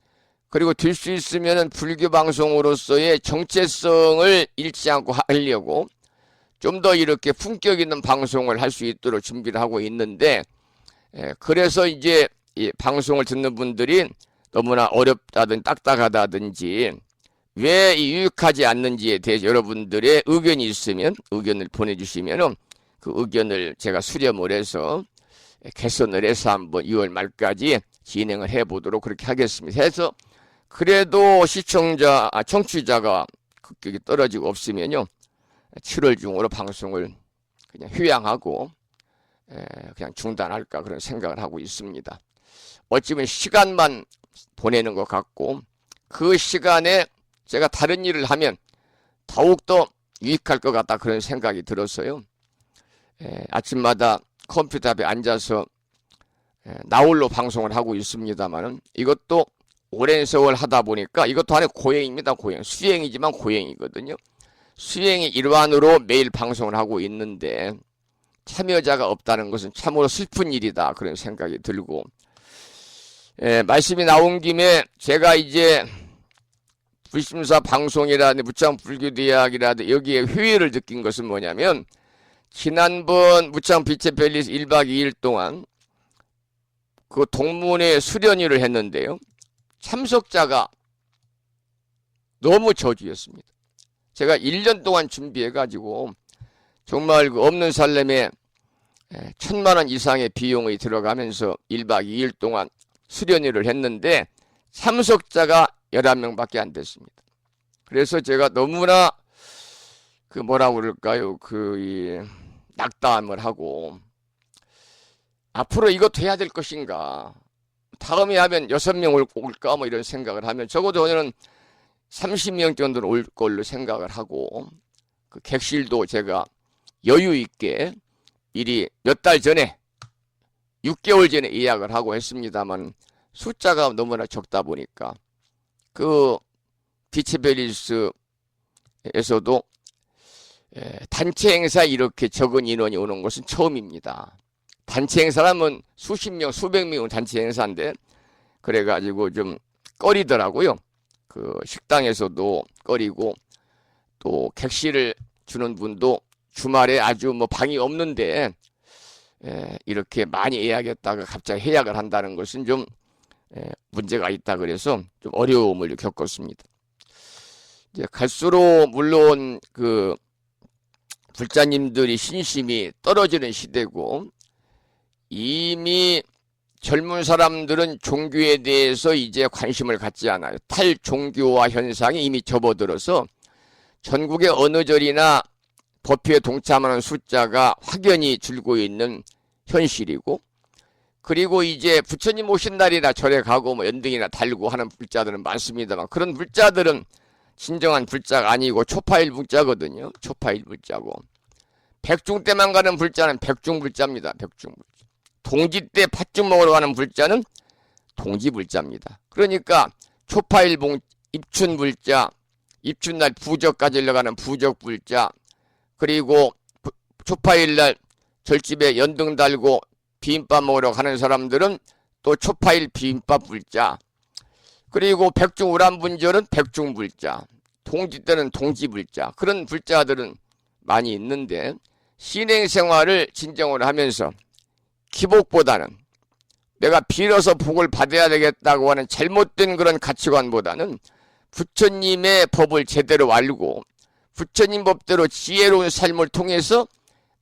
그리고 될 수 있으면 불교 방송으로서의 정체성을 잃지 않고 하려고 좀 더 이렇게 품격 있는 방송을 할 수 있도록 준비를 하고 있는데 그래서 이제 이 방송을 듣는 분들이 너무나 어렵다든지 딱딱하다든지 왜 유익하지 않는지에 대해서 여러분들의 의견이 있으면 의견을 보내주시면 그 의견을 제가 수렴을 해서 개선을 해서 한번 2월 말까지 진행을 해보도록 그렇게 하겠습니다. 해서 그래도 청취자가 급격히 떨어지고 없으면요 7월 중으로 방송을 그냥 휴양하고 그냥 중단할까 그런 생각을 하고 있습니다. 어찌보면 시간만 보내는 것 같고 그 시간에 제가 다른 일을 하면 더욱더 유익할 것 같다 그런 생각이 들었어요. 아침마다 컴퓨터 앞에 앉아서 나홀로 방송을 하고 있습니다만 이것도 오랜 세월 하다 보니까 이것도 하나의 고행입니다. 고행. 수행이지만 고행이거든요. 수행의 일환으로 매일 방송을 하고 있는데 참여자가 없다는 것은 참으로 슬픈 일이다 그런 생각이 들고 말씀이 나온 김에 제가 이제 불심사 방송이라든지 무창불교대학이라든지 여기에 회의를 느낀 것은 뭐냐면 지난번 무창 빛의 벨리스 1박 2일 동안 그 동문회 수련회를 했는데요. 참석자가 너무 저주였습니다. 제가 1년 동안 준비해가지고 정말 그 없는 살렘에 1,000만 원 이상의 비용이 들어가면서 1박 2일 동안 수련회를 했는데 참석자가 11명밖에 안 됐습니다. 그래서 제가 너무나 그 뭐라고 그럴까요? 낙담을 하고 앞으로 이것도 해야 될 것인가? 다음에 하면 6명 올까? 뭐 이런 생각을 하면 적어도 저는 30명 정도는 올 걸로 생각을 하고 그 객실도 제가 여유 있게 미리 몇 달 전에 6개월 전에 예약을 하고 했습니다만 숫자가 너무나 적다 보니까 그 비치벨리스에서도 단체 행사 이렇게 적은 인원이 오는 것은 처음입니다. 단체 행사라면 수십 명, 수백 명 단체 행사인데 그래가지고 좀 꺼리더라고요. 그 식당에서도 꺼리고 또 객실을 주는 분도 주말에 아주 방이 없는데 이렇게 많이 예약했다가 갑자기 해약을 한다는 것은 좀 문제가 있다 그래서 좀 어려움을 겪었습니다. 이제 갈수록 물론 그 불자님들이 신심이 떨어지는 시대고 이미 젊은 사람들은 종교에 대해서 이제 관심을 갖지 않아요. 탈종교화 현상이 이미 접어들어서 전국의 어느 절이나 법회에 동참하는 숫자가 확연히 줄고 있는 현실이고, 그리고 이제 부처님 오신 날이나 절에 가고 뭐 연등이나 달고 하는 불자들은 많습니다만, 그런 불자들은 진정한 불자가 아니고 초파일 불자거든요. 초파일 불자고, 백중 때만 가는 불자는 백중 불자입니다. 백중 불자. 동지 때 팥죽 먹으러 가는 불자는 동지 불자입니다. 그러니까 초파일 입춘 불자, 입춘날 부적 가지러 가는 부적 불자, 그리고 초파일날 절집에 연등 달고 비빔밥 먹으러 가는 사람들은 또 초파일 비빔밥 불자, 그리고 백중 우란분절은 백중 불자, 동지 때는 동지 불자, 그런 불자들은 많이 있는데, 신행생활을 진정으로 하면서 기복보다는 내가 빌어서 복을 받아야 되겠다고 하는 잘못된 그런 가치관보다는 부처님의 법을 제대로 알고 부처님 법대로 지혜로운 삶을 통해서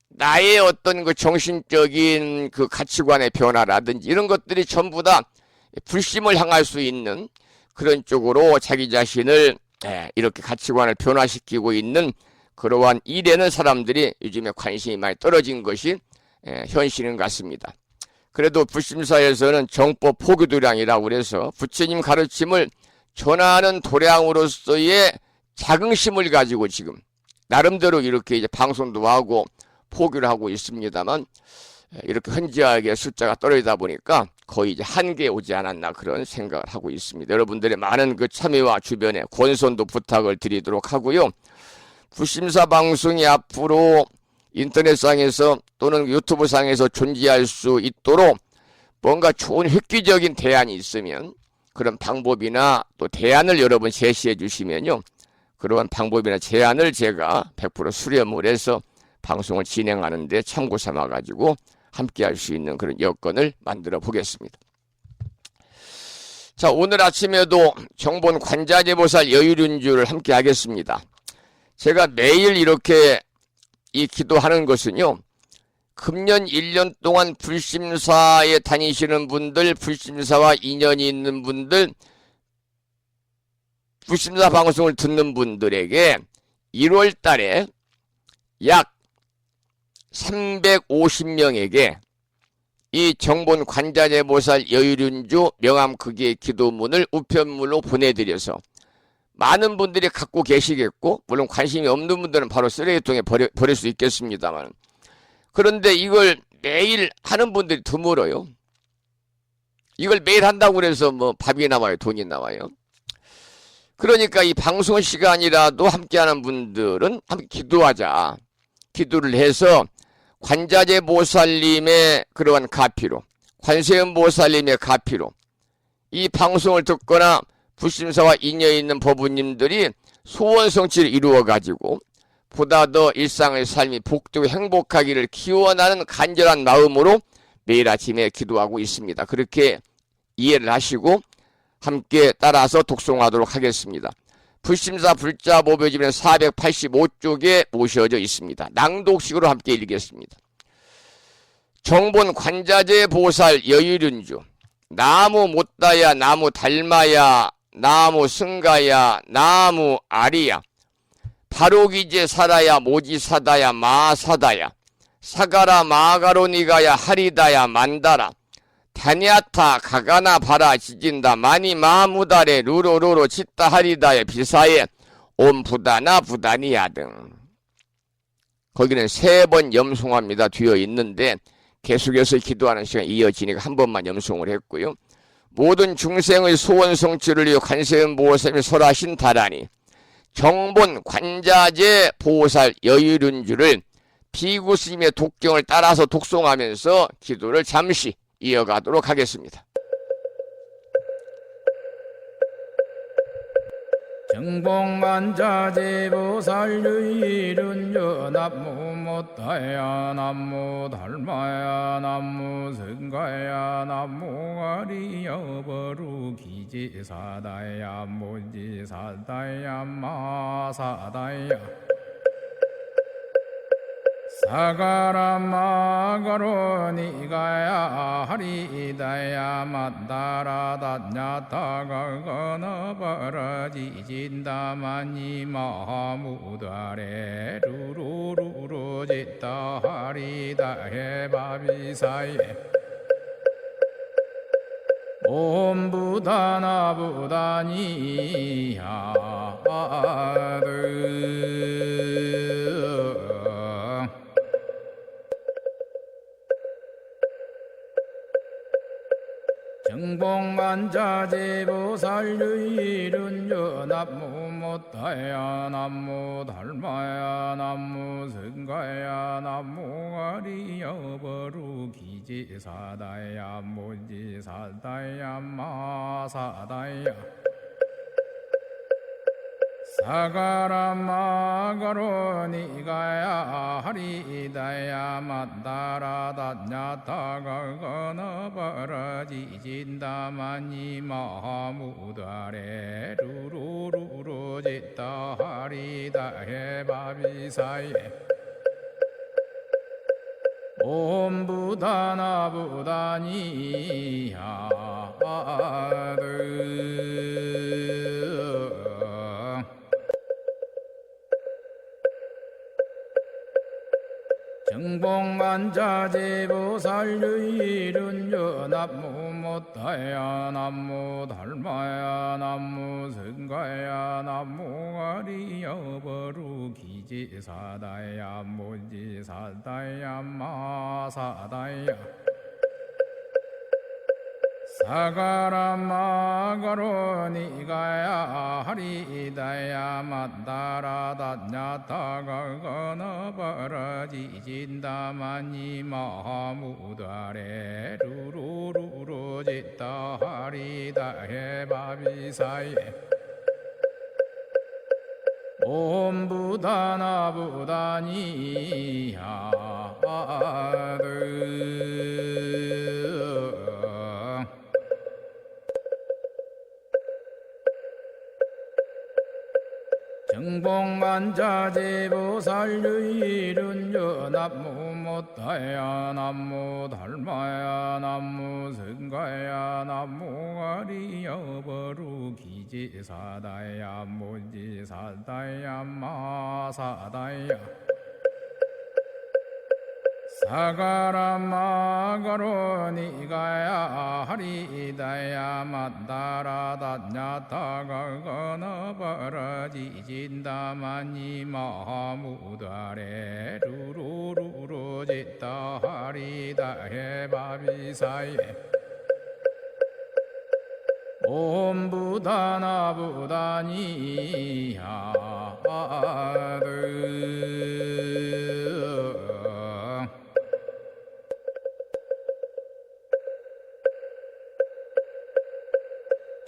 나의 어떤 그 정신적인 그 가치관의 변화라든지 이런 것들이 전부 다 불심을 향할 수 있는 그런 쪽으로 자기 자신을 이렇게 가치관을 변화시키고 있는 그러한 일에는 사람들이 요즘에 관심이 많이 떨어진 것이 현실인 것 같습니다. 그래도 불심사에서는 정법 포교도량이라고 그래서 부처님 가르침을 전하는 도량으로서의 자긍심을 가지고 지금 나름대로 이렇게 이제 방송도 하고 포교를 하고 있습니다만, 이렇게 현저하게 숫자가 떨어지다 보니까 거의 이제 한계에 오지 않았나 그런 생각을 하고 있습니다. 여러분들의 많은 그 참여와 주변에 권선도 부탁을 드리도록 하고요. 불심사 방송이 앞으로 인터넷상에서 또는 유튜브상에서 존재할 수 있도록 뭔가 좋은 획기적인 대안이 있으면 그런 방법이나 또 대안을 여러분 제시해 주시면요, 그러한 방법이나 제안을 제가 100% 수렴을 해서 방송을 진행하는 데 참고 삼아 가지고 함께 할 수 있는 그런 여건을 만들어 보겠습니다. 자, 오늘 아침에도 정본 관자재보살 여유륜주를 함께 하겠습니다. 제가 매일 이렇게 이 기도하는 것은요, 금년 1년 동안 불심사에 다니시는 분들, 불심사와 인연이 있는 분들, 불심사 방송을 듣는 분들에게 1월 달에 약 350명에게 이 정본 관자재보살 여유륜주 명암크기의 기도문을 우편물로 보내드려서 많은 분들이 갖고 계시겠고, 물론 관심이 없는 분들은 바로 쓰레기통에 버릴 수 있겠습니다만, 그런데 이걸 매일 하는 분들이 드물어요. 이걸 매일 한다고 그래서 뭐 밥이 나와요, 돈이 나와요. 그러니까 이 방송 시간이라도 함께하는 분들은 함께 기도하자. 기도를 해서 관자재보살님의 그러한 가피로, 관세음보살님의 가피로 이 방송을 듣거나 불심사와 인연이 있는 법부님들이 소원 성취를 이루어가지고 보다 더 일상의 삶이 복되고 행복하기를 기원하는 간절한 마음으로 매일 아침에 기도하고 있습니다. 그렇게 이해를 하시고 함께 따라서 독송하도록 하겠습니다. 불심사 불자 모묘집에는 485쪽에 모셔져 있습니다. 낭독식으로 함께 읽겠습니다. 정본 관자재 보살 여유륜주, 나무 못다야 나무 달마야 나무 승가야 나무 아리야, 바로기제 사다야 모지사다야 마사다야, 사가라 마가로니가야 하리다야 만다라, 다냐타 가가나 바라 지진다 마니 마무다레 루로루로 치따 하리다에 비사에 옴부다나 부다니야 등. 거기는 3번 염송합니다. 되어 있는데 계속해서 기도하는 시간이 이어지니까 한 번만 염송을 했고요. 모든 중생의 소원 성취를 위해 관세음 보살님이 설하신 다라니 정본 관자재 보살 여유륜주를 비구 스님의 독경을 따라서 독송하면서 기도를 잠시 이어가도록 하겠습니다. 정봉관자재보살 유일은여 남무 못다야 남무 달마야 남무 승가야 남무 아리여 버루기지사다야 모지사다야 마사다야 사가라마가로 니가야 하리다야 만다라다냐타가 건어버러지진다마니 마무다레 루루루루 짓다 하리다 해바비사예 옴부다나부다니야드 정봉만자제보살유일은여 남무못다야 남무달마야 남무승가야 남무가리여버루기지사다야 무지사다야 마사다야 사가라마가로 니가야 하리다야 만다라다냐타가 건어버러지진다마니 마무다레 루루루루 짓다 하리다 해바비사예 옴부다나부다니야드 정봉만자제보살유일은여 남무못다야 남무달마야 남무승가야 남무가리여버루기지사다야 무지사다야 마사다야 사가라마가로 니가야 하리다야 만다라다냐타가 건어버러지진다마니 마무다레 루루루루 짓다 하리다 해바비사예 옴부다나부다니야드 정봉만자제보살유일은여 남무못다야 남무달마야 남무승가야 남무가리여버루기지사다야 무지사다야 마사다야 사가라마가로 니가야 하리다야 만다라다냐타가 건어버러지진다마니 마무다레 루루루루 짓다 하리다 해바비사예 옴부다나부다니야드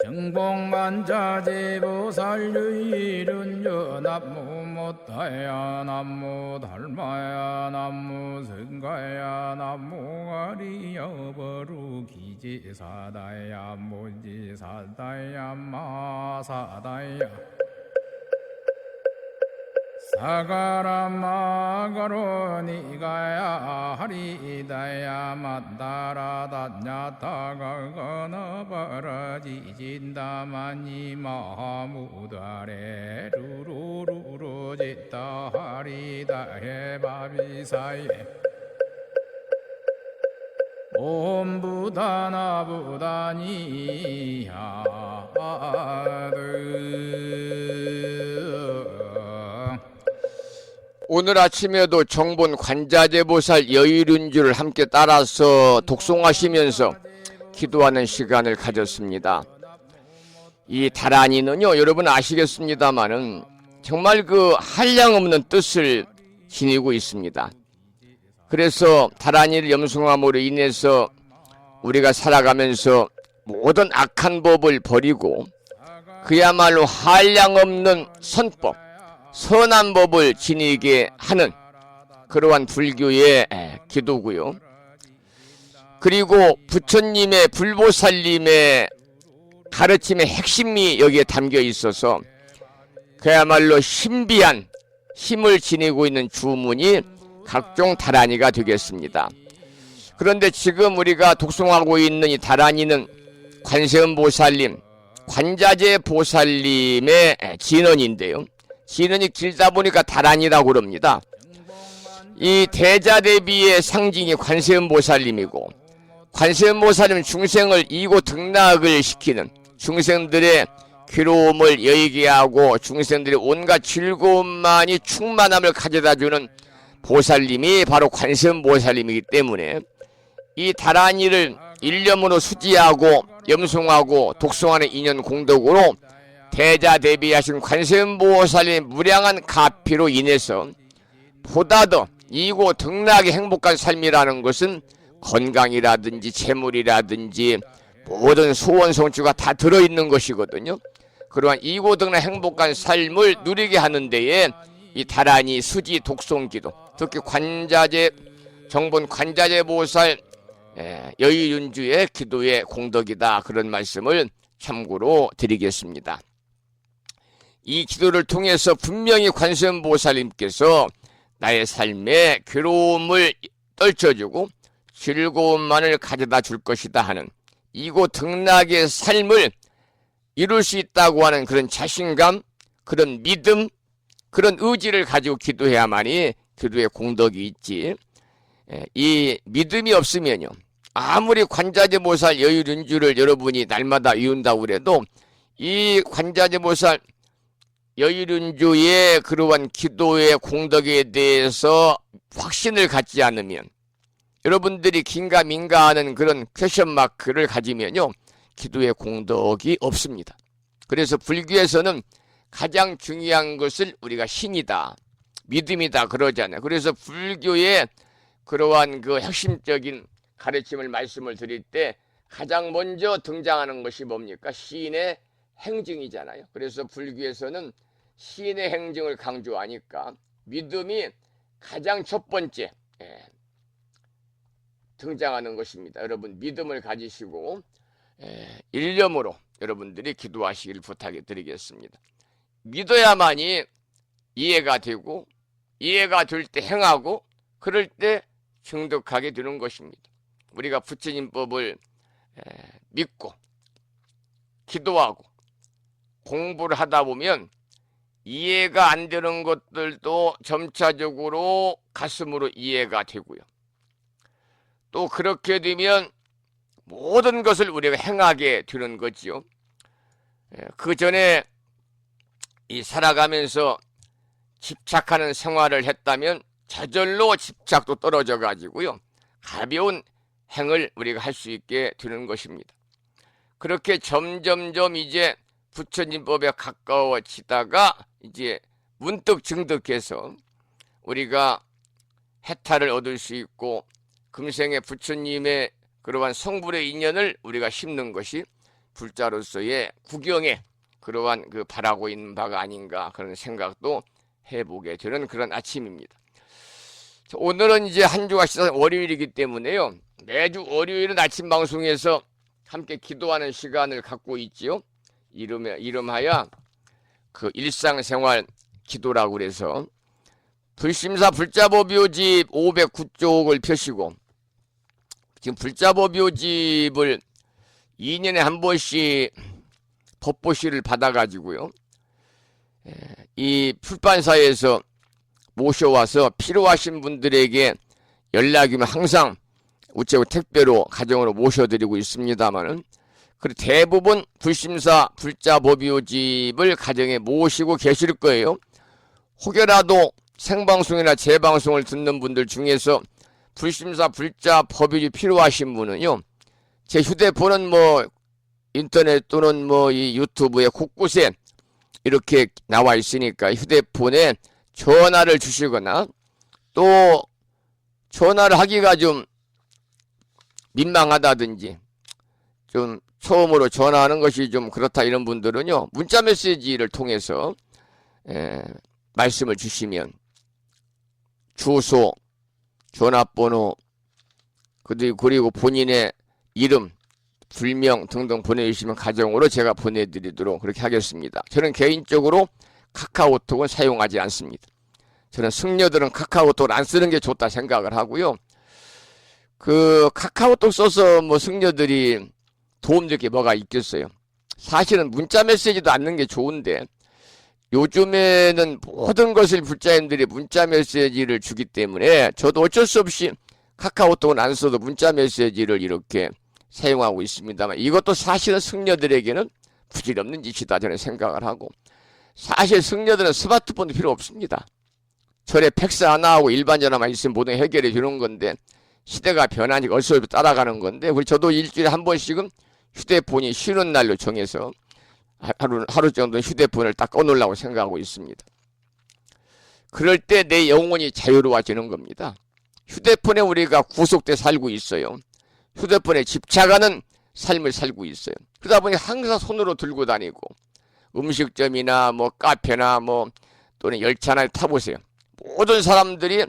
정봉만자제보살유일은여 남무못다야 남무달마야 남무승가야 남무가리여버루기지사다야 무지사다야 마사다야 사가라마가로 니가야 하리다야 만다라다냐타가 건어버러지진다마니 마무다레 루루루루 짓다 하리다 해바비사예 옴부다나부다니야드 오늘 아침에도 정본 관자재보살 여의륜주를 함께 따라서 독송하시면서 기도하는 시간을 가졌습니다. 이 다란이는요, 여러분 아시겠습니다마는 정말 그 한량없는 뜻을 지니고 있습니다. 그래서 다란이를 염송함으로 인해서 우리가 살아가면서 모든 악한 법을 버리고 그야말로 한량없는 선법, 선한 법을 지니게 하는 그러한 불교의 기도고요. 그리고 부처님의 불보살님의 가르침의 핵심이 여기에 담겨 있어서 그야말로 신비한 힘을 지니고 있는 주문이 각종 다란이가 되겠습니다. 그런데 지금 우리가 독송하고 있는 이 다란이는 관세음보살님, 관자재 보살님의 진언인데요. 진언이 길다 보니까 다란이라고 그럽니다. 이 대자대비의 상징이 관세음보살님이고, 관세음보살님은 중생을 이고등락을 시키는, 중생들의 괴로움을 여의게 하고 중생들의 온갖 즐거움만이 충만함을 가져다주는 보살님이 바로 관세음보살님이기 때문에 이 다란이를 일념으로 수지하고 염송하고 독송하는 인연 공덕으로 대자대비하신 관세음보살님의 무량한 가피로 인해서 보다 더 이고등락의 행복한 삶이라는 것은 건강이라든지 재물이라든지 모든 소원 성취가 다 들어있는 것이거든요. 그러한 이고등락 행복한 삶을 누리게 하는 데에 이 다란이 수지 독송기도, 특히 관자재 정본 관자재 보살 여의윤주의 기도의 공덕이다, 그런 말씀을 참고로 드리겠습니다. 이 기도를 통해서 분명히 관세음보살님께서 나의 삶에 괴로움을 떨쳐주고 즐거움만을 가져다 줄 것이다 하는 이고등락의 삶을 이룰 수 있다고 하는 그런 자신감, 그런 믿음, 그런 의지를 가지고 기도해야만이 기도의 공덕이 있지. 이 믿음이 없으면요, 아무리 관자재보살 여의윤주를 여러분이 날마다 외운다고 그래도 이 관자재보살 여의윤주의 그러한 기도의 공덕에 대해서 확신을 갖지 않으면, 여러분들이 긴가민가 하는 그런 퀘션 마크를 가지면요, 기도의 공덕이 없습니다. 그래서 불교에서는 가장 중요한 것을 우리가 신이다, 믿음이다 그러잖아요. 그래서 불교의 그러한 그 핵심적인 가르침을 말씀을 드릴 때 가장 먼저 등장하는 것이 뭡니까? 시인의 행증이잖아요. 그래서 불교에서는 시인의 행증을 강조하니까 믿음이 가장 첫 번째 등장하는 것입니다. 여러분 믿음을 가지시고 일념으로 여러분들이 기도하시길 부탁드리겠습니다. 믿어야만이 이해가 되고, 이해가 될 때 행하고, 그럴 때 증득하게 되는 것입니다. 우리가 부처님법을 믿고 기도하고 공부를 하다 보면 이해가 안 되는 것들도 점차적으로 가슴으로 이해가 되고요. 또 그렇게 되면 모든 것을 우리가 행하게 되는 거지요. 그 전에 이 살아가면서 집착하는 생활을 했다면 저절로 집착도 떨어져 가지고요, 가벼운 행을 우리가 할 수 있게 되는 것입니다. 그렇게 점점점 이제 부처님법에 가까워지다가 이제 문득 증득해서 우리가 해탈을 얻을 수 있고 금생에 부처님의 그러한 성불의 인연을 우리가 심는 것이 불자로서의 구경에 그러한 그 바라고 있는 바가 아닌가, 그런 생각도 해보게 되는 그런 아침입니다. 오늘은 이제 한 주가 시작 월요일이기 때문에요, 매주 월요일은 아침 방송에서 함께 기도하는 시간을 갖고 있지요. 이름하여 그 일상생활 기도라고 그래서 불심사 불자법요집 509쪽을 펴시고, 지금 불자법요집을 2년에 한 번씩 법보시를 받아가지고요, 이 출판사에서 모셔와서 필요하신 분들에게 연락이 오면 항상 우체국 택배로 가정으로 모셔드리고 있습니다만은, 그리고 대부분 불심사 불자법요집을 가정에 모시고 계실 거예요. 혹여라도 생방송이나 재방송을 듣는 분들 중에서 불심사 불자법요집 필요하신 분은요, 제 휴대폰은 뭐 인터넷 또는 뭐 이 유튜브에 곳곳에 이렇게 나와 있으니까 휴대폰에 전화를 주시거나, 또 전화를 하기가 좀 민망하다든지 좀 처음으로 전화하는 것이 좀 그렇다 이런 분들은요, 문자 메시지를 통해서 말씀을 주시면 주소, 전화번호, 그리고 본인의 이름, 불명 등등 보내주시면 가정으로 제가 보내드리도록 그렇게 하겠습니다. 저는 개인적으로 카카오톡은 사용하지 않습니다. 저는 승려들은 카카오톡을 안 쓰는 게 좋다 생각을 하고요. 그 카카오톡 써서 뭐 승려들이 도움될 게 뭐가 있겠어요. 사실은 문자 메시지도 않는 게 좋은데 요즘에는 모든 것을 불자님들이 문자 메시지를 주기 때문에 저도 어쩔 수 없이 카카오톡은 안 써도 문자 메시지를 이렇게 사용하고 있습니다만 이것도 사실은 승려들에게는 부질없는 짓이다 저는 생각을 하고 사실 승려들은 스마트폰도 필요 없습니다. 절에 팩스 하나하고 일반 전화만 있으면 모든 해결해 주는 건데 시대가 변하니까 어서 따라가는 건데 우리 저도 일주일에 한 번씩은 휴대폰이 쉬는 날로 정해서 하루 정도 휴대폰을 딱 꺼놓으려고 생각하고 있습니다. 그럴 때 내 영혼이 자유로워지는 겁니다. 휴대폰에 우리가 구속돼 살고 있어요. 휴대폰에 집착하는 삶을 살고 있어요. 그러다 보니 항상 손으로 들고 다니고 음식점이나 뭐 카페나 뭐 또는 열차나 타보세요. 모든 사람들이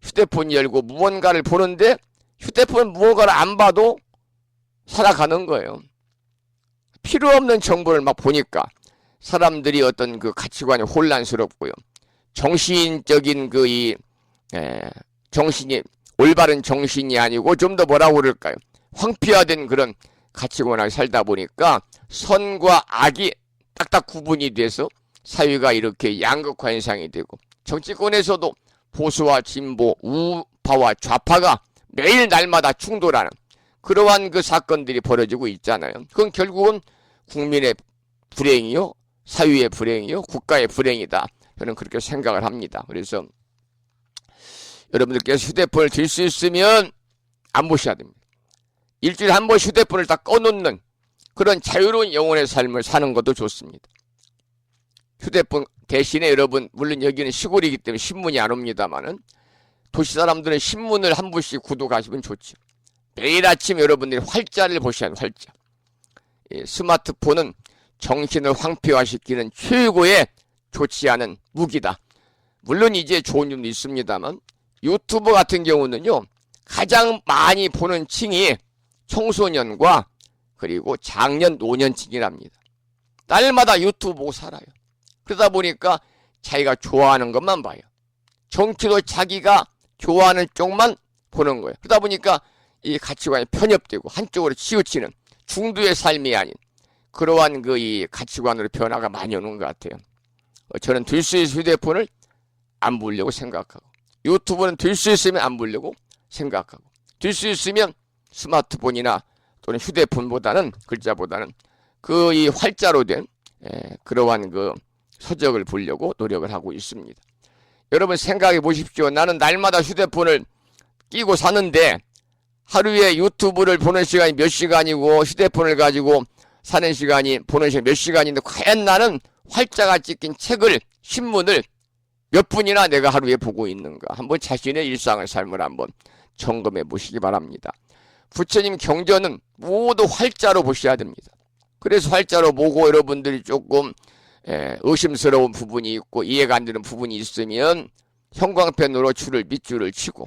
휴대폰 열고 무언가를 보는데 휴대폰 무언가를 안 봐도 살아가는 거예요. 필요 없는 정보를 막 보니까 사람들이 어떤 그 가치관이 혼란스럽고요. 정신적인 정신이 올바른 정신이 아니고 좀 더 뭐라고 그럴까요? 황폐화된 그런 가치관을 살다 보니까 선과 악이 딱딱 구분이 돼서 사회가 이렇게 양극화 현상이 되고 정치권에서도 보수와 진보, 우파와 좌파가 매일 날마다 충돌하는 그러한 그 사건들이 벌어지고 있잖아요. 그건 결국은 국민의 불행이요, 사회의 불행이요, 국가의 불행이다. 저는 그렇게 생각을 합니다. 그래서 여러분들께서 휴대폰을 들 수 있으면 안 보셔야 됩니다. 일주일에 한 번 휴대폰을 다 꺼놓는 그런 자유로운 영혼의 삶을 사는 것도 좋습니다. 휴대폰 대신에 여러분 물론 여기는 시골이기 때문에 신문이 안 옵니다만은 도시 사람들은 신문을 한 부씩 구독하시면 좋죠. 매일 아침 여러분들이 활자를 보셔야 돼요. 활자. 스마트폰은 정신을 황폐화시키는 최고의 좋지 않은 무기다. 물론 이제 좋은 점도 있습니다만 유튜브 같은 경우는요. 가장 많이 보는 층이 청소년과 그리고 장년 노년층이랍니다. 날마다 유튜브 보고 살아요. 그러다 보니까 자기가 좋아하는 것만 봐요. 정치도 자기가 좋아하는 쪽만 보는 거예요. 그러다 보니까 이 가치관이 편협되고 한쪽으로 치우치는 중도의 삶이 아닌 그러한 이 가치관으로 변화가 많이 오는 것 같아요. 저는 들 수 있는 휴대폰을 안 보려고 생각하고 유튜브는 들 수 있으면 안 보려고 생각하고 들 수 있으면 스마트폰이나 또는 휴대폰보다는 글자보다는 이 활자로 된 그러한 서적을 보려고 노력을 하고 있습니다. 여러분 생각해 보십시오. 나는 날마다 휴대폰을 끼고 사는데 하루에 유튜브를 보는 시간이 몇 시간이고 휴대폰을 가지고 사는 시간이 보는 시간이 몇 시간인데 과연 나는 활자가 찍힌 책을 신문을 몇 분이나 내가 하루에 보고 있는가 한번 자신의 일상의 삶을 한번 점검해 보시기 바랍니다. 부처님 경전은 모두 활자로 보셔야 됩니다. 그래서 활자로 보고 여러분들이 조금 의심스러운 부분이 있고 이해가 안 되는 부분이 있으면 형광펜으로 밑줄을 치고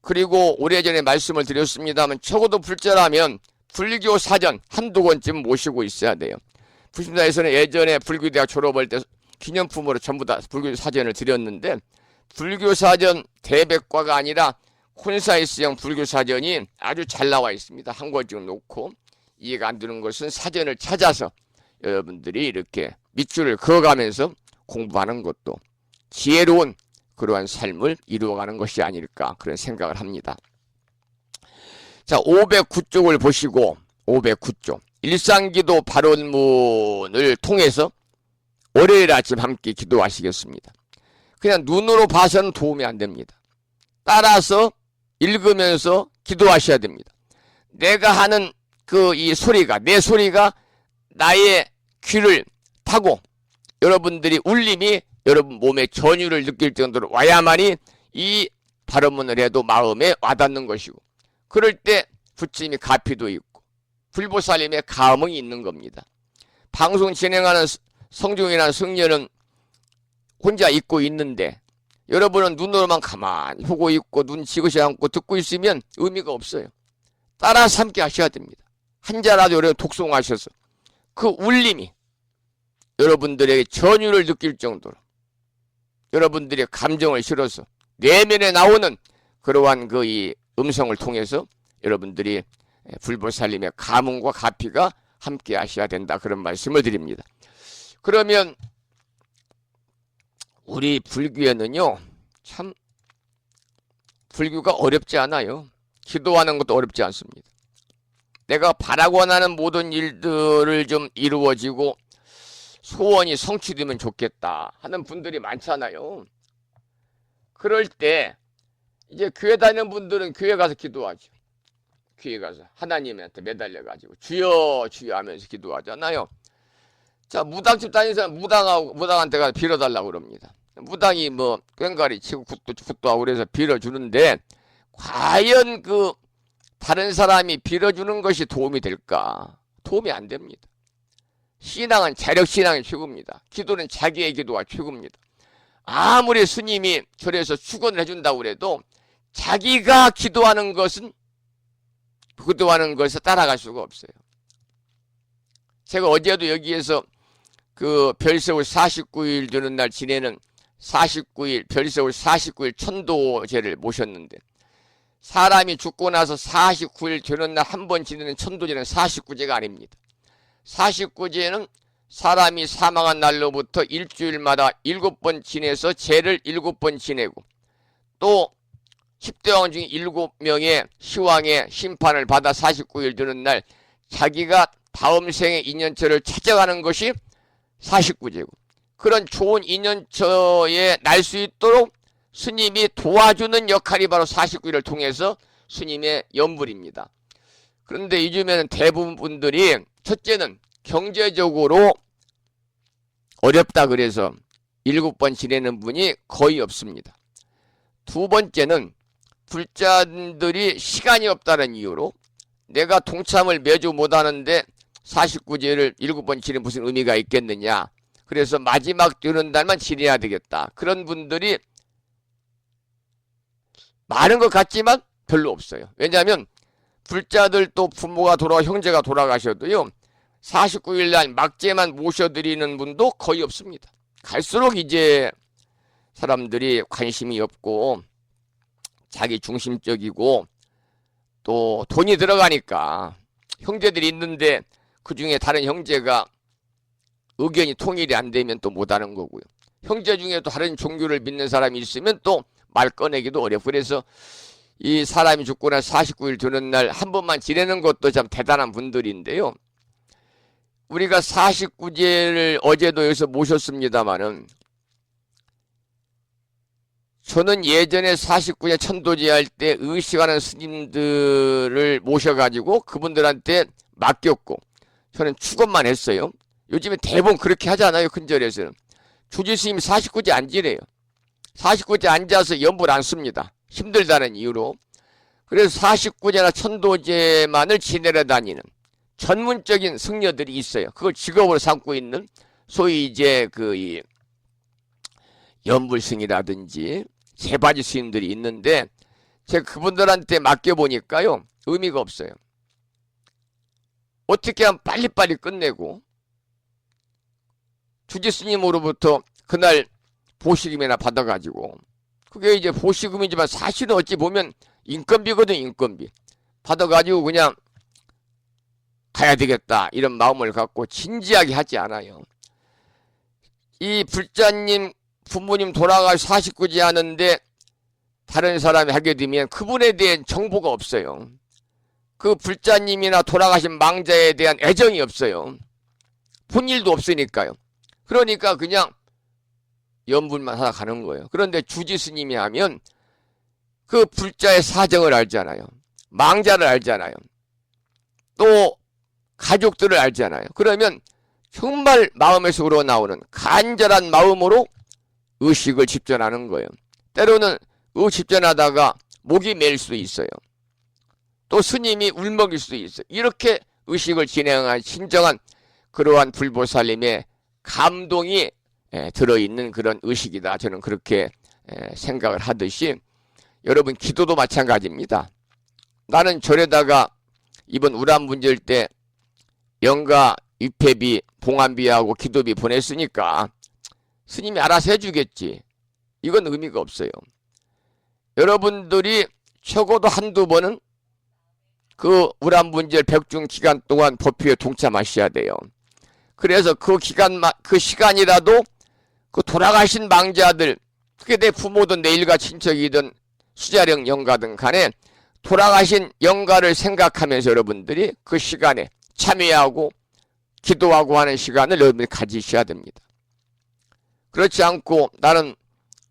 그리고 오래전에 말씀을 드렸습니다만 적어도 불자라면 불교 사전 한두 권쯤 모시고 있어야 돼요. 부심사에서는 예전에 불교대학 졸업할 때 기념품으로 전부 다 불교 사전을 드렸는데 불교 사전 대백과가 아니라 콘사이스형 불교 사전이 아주 잘 나와 있습니다. 한 권쯤 놓고 이해가 안 되는 것은 사전을 찾아서 여러분들이 이렇게 밑줄을 그어가면서 공부하는 것도 지혜로운 그러한 삶을 이루어가는 것이 아닐까 그런 생각을 합니다. 자, 509쪽을 보시고 509쪽 일상기도 발언문을 통해서 월요일 아침 함께 기도하시겠습니다. 그냥 눈으로 봐서는 도움이 안 됩니다. 따라서 읽으면서 기도하셔야 됩니다. 내가 하는 이 소리가 내 소리가 나의 귀를 타고 여러분들이 울림이 여러분 몸에 전율을 느낄 정도로 와야만이 이 발언문을 해도 마음에 와닿는 것이고 그럴 때 부처님이 가피도 있고 불보살님의 감흥이 있는 겁니다. 방송 진행하는 성중이나 승려는 혼자 있고 있는데 여러분은 눈으로만 가만히 보고 있고 눈 지그시 않고 듣고 있으면 의미가 없어요. 따라서 함께 하셔야 됩니다. 한자라도 여러분 독송하셔서 그 울림이 여러분들에게 전율을 느낄 정도로 여러분들의 감정을 실어서 내면에 나오는 그러한 그 이 음성을 통해서 여러분들이 불보살님의 가문과 가피가 함께 하셔야 된다, 그런 말씀을 드립니다. 그러면 우리 불교에는요, 참 불교가 어렵지 않아요. 기도하는 것도 어렵지 않습니다. 내가 바라고 하는 모든 일들을 좀 이루어지고 소원이 성취되면 좋겠다 하는 분들이 많잖아요. 그럴 때 이제 교회 다니는 분들은 교회 가서 기도하죠. 교회 가서 하나님한테 매달려 가지고 주여 주여 하면서 기도하잖아요. 자, 무당집 다니는 사람 무당한테 가서 빌어달라고 그럽니다. 무당이 뭐 꽹과리 치고 굿도 하고 그래서 빌어주는데 과연 그 다른 사람이 빌어주는 것이 도움이 될까? 도움이 안 됩니다. 신앙은 자력신앙이 최고입니다. 기도는 자기의 기도가 최고입니다. 아무리 스님이 절에서 축원을 해준다고 그래도 자기가 기도하는 것을 따라갈 수가 없어요. 제가 어제도 여기에서 그 별세월 49일 되는 날 지내는 49일, 별세월 49일 천도제를 모셨는데, 사람이 죽고 나서 49일 되는 날 한 번 지내는 천도제는 49제가 아닙니다. 49제는 사람이 사망한 날로부터 일주일마다 7번 지내서 제를 7번 지내고, 또 10대 왕 중에 7명의 시왕의 심판을 받아 49일 되는 날 자기가 다음 생의 인연처를 찾아가는 것이 49제고, 그런 좋은 인연처에 날 수 있도록 스님이 도와주는 역할이 바로 49일을 통해서 스님의 연불입니다. 그런데 요즘에는 대부분 분들이 첫째는 경제적으로 어렵다 그래서 7번 지내는 분이 거의 없습니다. 두 번째는 불자들이 시간이 없다는 이유로 내가 동참을 매주 못하는데 49제를 7번 지내는 무슨 의미가 있겠느냐, 그래서 마지막 되는 날만 지내야 되겠다, 그런 분들이 많은 것 같지만 별로 없어요. 왜냐하면 불자들 또 부모가 형제가 돌아가셔도요 49일 날 막제만 모셔드리는 분도 거의 없습니다. 갈수록 이제 사람들이 관심이 없고 자기 중심적이고 또 돈이 들어가니까 형제들이 있는데 그 중에 다른 형제가 의견이 통일이 안 되면 또 못하는 거고요. 형제 중에 또 다른 종교를 믿는 사람이 있으면 또 말 꺼내기도 어렵고, 그래서 이 사람이 죽고 나서 49일 되는 날 한 번만 지내는 것도 참 대단한 분들인데요. 우리가 49제를 어제도 여기서 모셨습니다마는, 저는 예전에 49제 천도제 할 때 의식하는 스님들을 모셔가지고 그분들한테 맡겼고 저는 축원만 했어요. 요즘에 대부분 그렇게 하잖아요. 큰절에서는 주지스님이 49제 안 지내요. 49제 앉아서 연불 안 씁니다. 힘들다는 이유로. 그래서 49제나 천도제만을 지내려 다니는 전문적인 승려들이 있어요. 그걸 직업으로 삼고 있는 소위 이제 그 연불승이라든지 세바지 스님들이 있는데, 제가 그분들한테 맡겨보니까요 의미가 없어요. 어떻게 하면 빨리빨리 끝내고 주지스님으로부터 그날 보시금이나 받아가지고, 그게 이제 보시금이지만 사실은 어찌 보면 인건비거든. 인건비 받아가지고 그냥 가야 되겠다 이런 마음을 갖고 진지하게 하지 않아요. 이 불자님 부모님 돌아가서 49제 하는데 다른 사람이 하게 되면 그분에 대한 정보가 없어요. 그 불자님이나 돌아가신 망자에 대한 애정이 없어요. 본 일도 없으니까요. 그러니까 그냥 연불만 하다 가는 거예요. 그런데 주지스님이 하면 그 불자의 사정을 알잖아요. 망자를 알잖아요. 또 가족들을 알잖아요. 그러면 정말 마음에서 우러나오는 간절한 마음으로 의식을 집전하는 거예요. 때로는 집전하다가 목이 메일 수도 있어요. 또 스님이 울먹일 수도 있어요. 이렇게 의식을 진행한 진정한 그러한 불보살님의 감동이 들어있는 그런 의식이다. 저는 그렇게 생각을 하듯이, 여러분 기도도 마찬가지입니다. 나는 절에다가 이번 우람 문제일 때 영가 위패비 봉안비하고 기도비 보냈으니까 스님이 알아서 해주겠지. 이건 의미가 없어요. 여러분들이 적어도 한두 번은 그 우란 문제를 백중 기간 동안 법회에 동참하셔야 돼요. 그래서 그 시간이라도 그 돌아가신 망자들, 그게 내 부모든 내 일가 친척이든 수자령 영가든 간에 돌아가신 영가를 생각하면서 여러분들이 그 시간에 참여하고 기도하고 하는 시간을 여러분들이 가지셔야 됩니다. 그렇지 않고 나는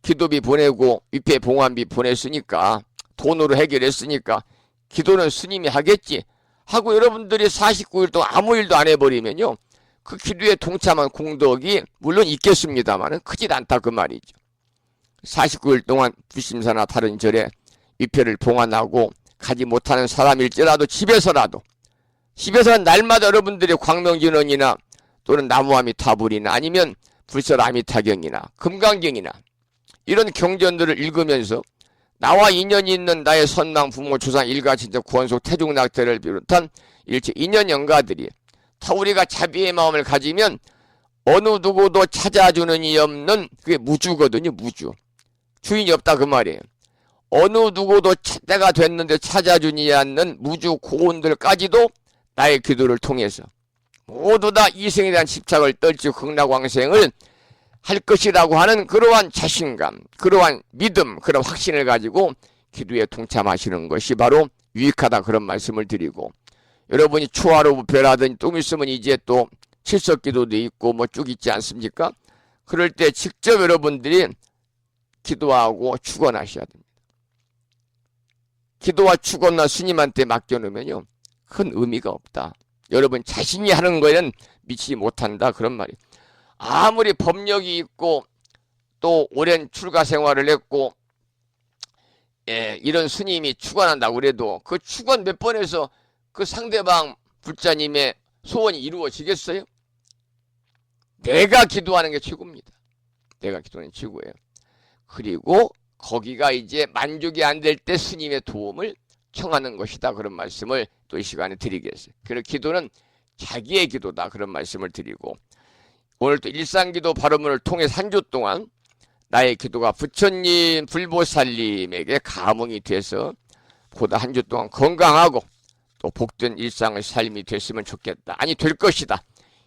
기도비 보내고 위패 봉안비 보냈으니까 돈으로 해결했으니까 기도는 스님이 하겠지 하고 여러분들이 49일 동안 아무 일도 안 해버리면요, 그 기도에 동참한 공덕이 물론 있겠습니다만 크질 않다 그 말이죠. 49일 동안 부심사나 다른 절에 위패를 봉안하고 가지 못하는 사람일지라도 집에서는 날마다 여러분들이 광명진원이나 또는 나무아미타불이나 아니면 불설아미타경이나 금강경이나 이런 경전들을 읽으면서 나와 인연이 있는 나의 선망 부모 조상 일가친척 구원속 태중낙태를 비롯한 일체 인연 영가들이 다 우리가 자비의 마음을 가지면 어느 누구도 찾아주는 이 없는, 그게 무주거든요. 무주. 주인이 없다 그 말이에요. 어느 누구도 때가 됐는데 찾아주지 않는 무주 고온들까지도 나의 기도를 통해서 모두 다 이생에 대한 집착을 떨치고 극락왕생을 할 것이라고 하는 그러한 자신감, 그러한 믿음, 그런 확신을 가지고 기도에 동참하시는 것이 바로 유익하다, 그런 말씀을 드리고, 여러분이 초하루 부패라든지 좀 있으면 이제 또 칠석기도도 있고 뭐 쭉 있지 않습니까? 그럴 때 직접 여러분들이 기도하고 축원하셔야 됩니다. 기도와 축원나 스님한테 맡겨놓으면요, 큰 의미가 없다. 여러분 자신이 하는 거에는 미치지 못한다, 그런 말이에요. 아무리 법력이 있고 또 오랜 출가 생활을 했고 이런 스님이 축원한다고 그래도 그 축원 몇 번 해서 그 상대방 불자님의 소원이 이루어지겠어요? 내가 기도하는 게 최고입니다. 내가 기도하는 게 최고예요. 그리고 거기가 이제 만족이 안 될 때 스님의 도움을 청하는 것이다, 그런 말씀을 또 이 시간에 드리겠어요. 그래서 기도는 자기의 기도다, 그런 말씀을 드리고, 오늘 또 일상기도 발언문을 통해서 한 주 동안 나의 기도가 부처님 불보살님에게 감흥이 돼서 보다 한 주 동안 건강하고 또 복된 일상의 삶이 됐으면 좋겠다. 아니 될 것이다.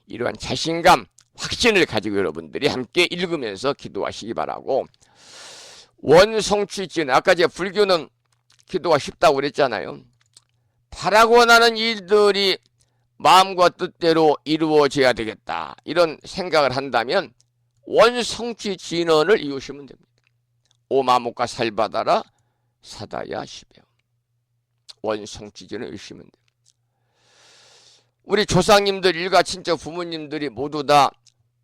이러한 자신감, 확신을 가지고 여러분들이 함께 읽으면서 기도하시기 바라고, 원성취진, 아까 제가 불교는 기도가 쉽다고 그랬잖아요. 바라고 하는 일들이 마음과 뜻대로 이루어져야 되겠다, 이런 생각을 한다면 원성취 진언을 이으시면 됩니다. 오마목과 살바다라 사다야 시배요. 원성취 진언을 이으시면 돼요. 우리 조상님들, 일가 친척 부모님들이 모두 다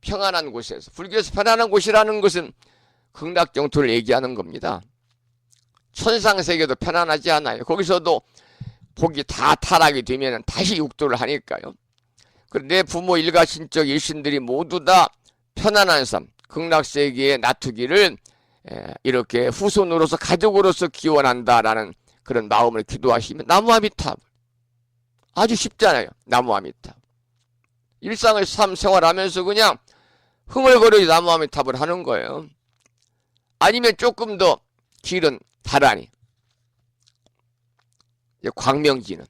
평안한 곳에서, 불교에서 편안한 곳이라는 것은 극락정토를 얘기하는 겁니다. 천상세계도 편안하지 않아요. 거기서도 복이 다 타락이 되면 다시 육도를 하니까요. 내 부모 일가 친척 일신들이 모두 다 편안한 삶, 극락세계에 나투기를 이렇게 후손으로서 가족으로서 기원한다라는 그런 마음을 기도하시면 나무아미타불, 아주 쉽잖아요. 나무아미타불. 일상을 생활하면서 그냥 흥얼거리고 나무아미타불 하는 거예요. 아니면 조금 더 길은 다라니, 광명지는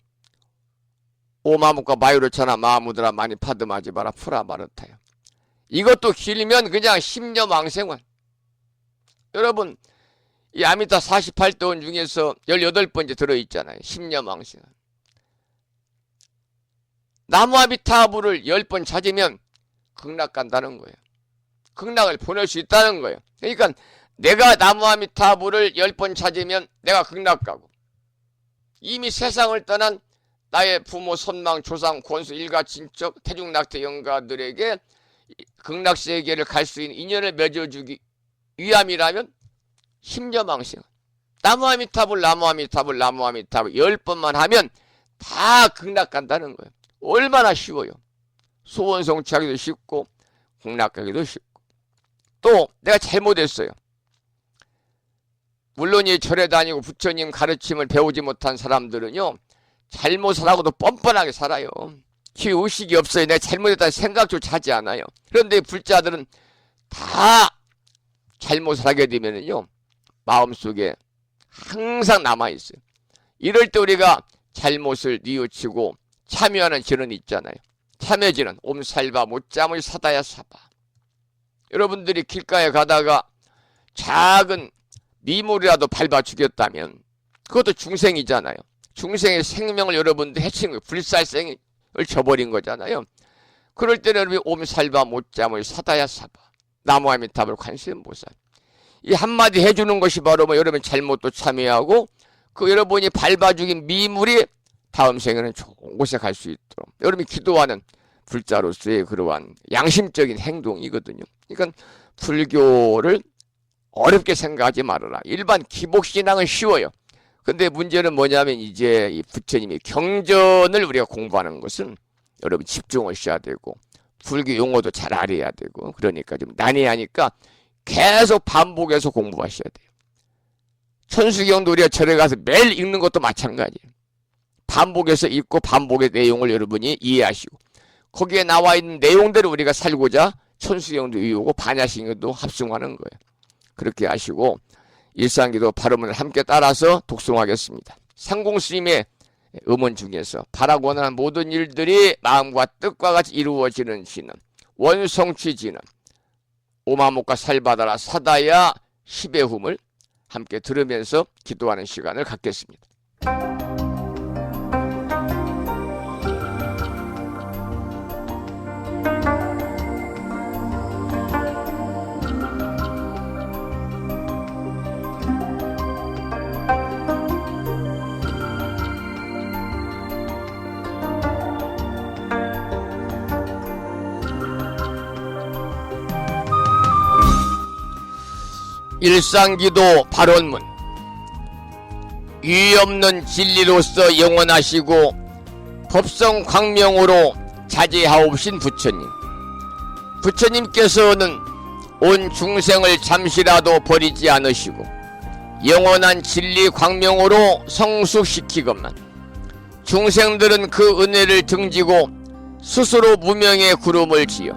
오마묵과 마유르차나 마무드라 많이 파드마지 마라 푸라 마르타요. 이것도 길면 그냥 10년 왕생활. 여러분 이 아미타 48도원 중에서 18번째 들어있잖아요. 10년 왕생활. 나무아미타불을 10번 찾으면 극락 간다는 거예요. 극락을 보낼 수 있다는 거예요. 그러니까 내가 나무아미타불을 10번 찾으면 내가 극락 가고, 이미 세상을 떠난 나의 부모, 선망, 조상, 권수, 일가, 친척, 태중낙태 영가들에게 극락세계를 갈 수 있는 인연을 맺어주기 위함이라면 10년 나무아미타불 10번만 하면 다 극락 간다는 거예요. 얼마나 쉬워요. 소원 성취하기도 쉽고 극락 가기도 쉽고. 또 내가 잘못했어요. 물론 이 절에 다니고 부처님 가르침을 배우지 못한 사람들은요, 잘못을 하고도 뻔뻔하게 살아요. 기 의식이 없어요. 내가 잘못했다는 생각조차 하지 않아요. 그런데 불자들은 다 잘못을 하게 되면은요, 마음속에 항상 남아있어요. 이럴 때 우리가 잘못을 뉘우치고 참여하는 진언이 있잖아요. 참여진은 옴살바 못잠을 사다야 사바. 여러분들이 길가에 가다가 작은 미물이라도 밟아 죽였다면 그것도 중생이잖아요. 중생의 생명을 여러분들 해친 거예요. 불살생을 저버린 거잖아요. 그럴 때는 여러분이 옴살바 못잠을 사다야 사바. 나무아미타불 관세음보살. 이 한마디 해주는 것이 바로 뭐 여러분 잘못도 참여하고 그 여러분이 밟아 죽인 미물이 다음 생에는 좋은 곳에 갈 수 있도록 여러분이 기도하는 불자로서의 그러한 양심적인 행동이거든요. 그러니까 불교를 어렵게 생각하지 말아라. 일반 기복신앙은 쉬워요. 근데 문제는 뭐냐면 이제 이 부처님의 경전을 우리가 공부하는 것은 여러분 집중을 해야 되고 불교 용어도 잘 알아야 되고 그러니까 좀 난해하니까 계속 반복해서 공부하셔야 돼요. 천수경도 우리가 절에 가서 매일 읽는 것도 마찬가지예요. 반복해서 읽고 반복의 내용을 여러분이 이해하시고 거기에 나와 있는 내용대로 우리가 살고자 천수경도 외우고 반야신경도 합승하는 거예요. 그렇게 하시고 일상기도 발음을 함께 따라서 독송하겠습니다. 상공스님의 음원 중에서 바라고 하는 모든 일들이 마음과 뜻과 같이 이루어지는 지는 원성취지는 오마목과 살바다라 사다야 시베훔을 함께 들으면서 기도하는 시간을 갖겠습니다. 일상기도 발언문. 유의 없는 진리로서 영원하시고 법성 광명으로 자제하옵신 부처님. 부처님께서는 온 중생을 잠시라도 버리지 않으시고 영원한 진리 광명으로 성숙시키건만 중생들은 그 은혜를 등지고 스스로 무명의 구름을 지어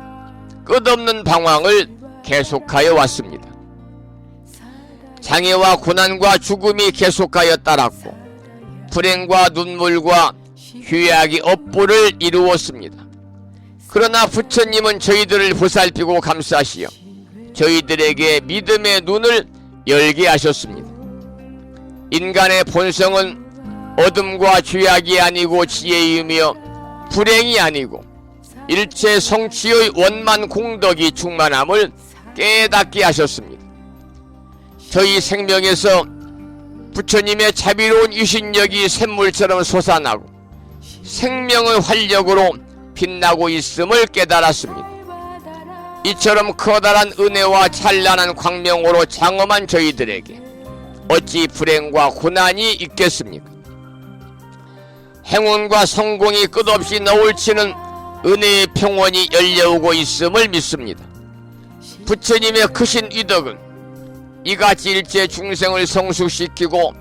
끝없는 방황을 계속하여 왔습니다. 장애와 고난과 죽음이 계속하여 따랐고 불행과 눈물과 휴약이 업보를 이루었습니다. 그러나 부처님은 저희들을 보살피고 감싸시어 저희들에게 믿음의 눈을 열게 하셨습니다. 인간의 본성은 어둠과 죄악이 아니고 지혜이며 불행이 아니고 일체 성취의 원만 공덕이 충만함을 깨닫게 하셨습니다. 저희 생명에서 부처님의 자비로운 유신력이 샘물처럼 솟아나고 생명의 활력으로 빛나고 있음을 깨달았습니다. 이처럼 커다란 은혜와 찬란한 광명으로 장엄한 저희들에게 어찌 불행과 고난이 있겠습니까? 행운과 성공이 끝없이 너울치는 은혜의 평원이 열려오고 있음을 믿습니다. 부처님의 크신 위덕은 이같이 일체 중생을 성숙시키고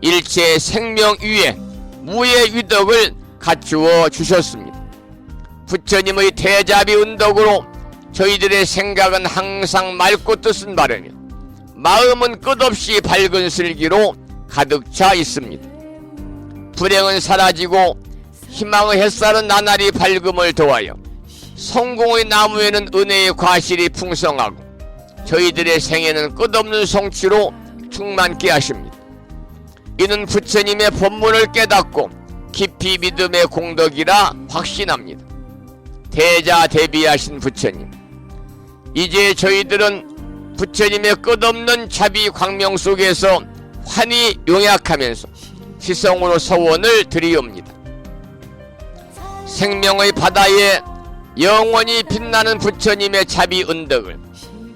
일체 생명 위에 무의 위덕을 갖추어 주셨습니다. 부처님의 대자비 은덕으로 저희들의 생각은 항상 맑고 뜻은 바르며 마음은 끝없이 밝은 슬기로 가득 차 있습니다. 불행은 사라지고 희망의 햇살은 나날이 밝음을 더하여 성공의 나무에는 은혜의 과실이 풍성하고 저희들의 생애는 끝없는 성취로 충만케 하십니다. 이는 부처님의 법문을 깨닫고 깊이 믿음의 공덕이라 확신합니다. 대자대비하신 부처님, 이제 저희들은 부처님의 끝없는 자비 광명 속에서 환히 용약하면서 지성으로 서원을 드리옵니다. 생명의 바다에 영원히 빛나는 부처님의 자비 은덕을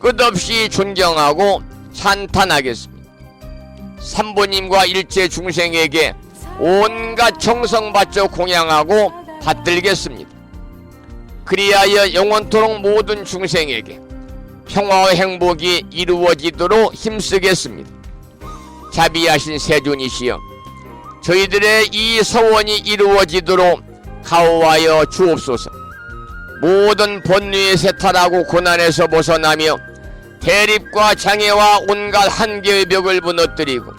끝없이 존경하고 찬탄하겠습니다. 삼보님과 일체 중생에게 온갖 정성 바쳐 공양하고 받들겠습니다. 그리하여 영원토록 모든 중생에게 평화와 행복이 이루어지도록 힘쓰겠습니다. 자비하신 세존이시여, 저희들의 이 서원이 이루어지도록 가호하여 주옵소서. 모든 번뇌에 세탈하고 고난에서 벗어나며 대립과 장애와 온갖 한계의 벽을 무너뜨리고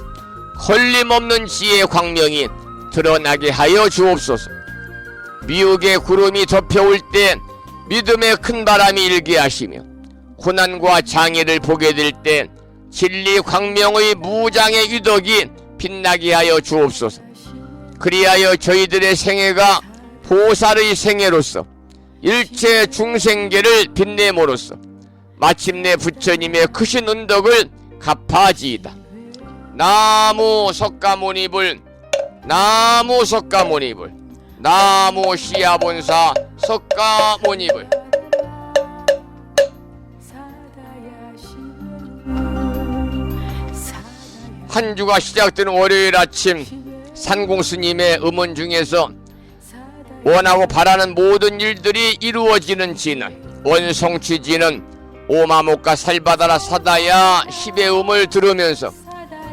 걸림없는 지혜의 광명이 드러나게 하여 주옵소서. 미혹의 구름이 덮여올 때 믿음의 큰 바람이 일게 하시며 고난과 장애를 보게 될 때 진리 광명의 무장의 유덕이 빛나게 하여 주옵소서. 그리하여 저희들의 생애가 보살의 생애로서 일체 중생계를 빛내므로써 마침내 부처님의 크신 은덕을 갚아지이다. 나무 석가모니불, 나무 석가모니불, 나무 시야본사 석가모니불. 한 주가 시작되는 월요일 아침 산공스님의 음원 중에서 원하고 바라는 모든 일들이 이루어지는 지는 원성취지는 오마목가 살바다라 사다야 시배음을 들으면서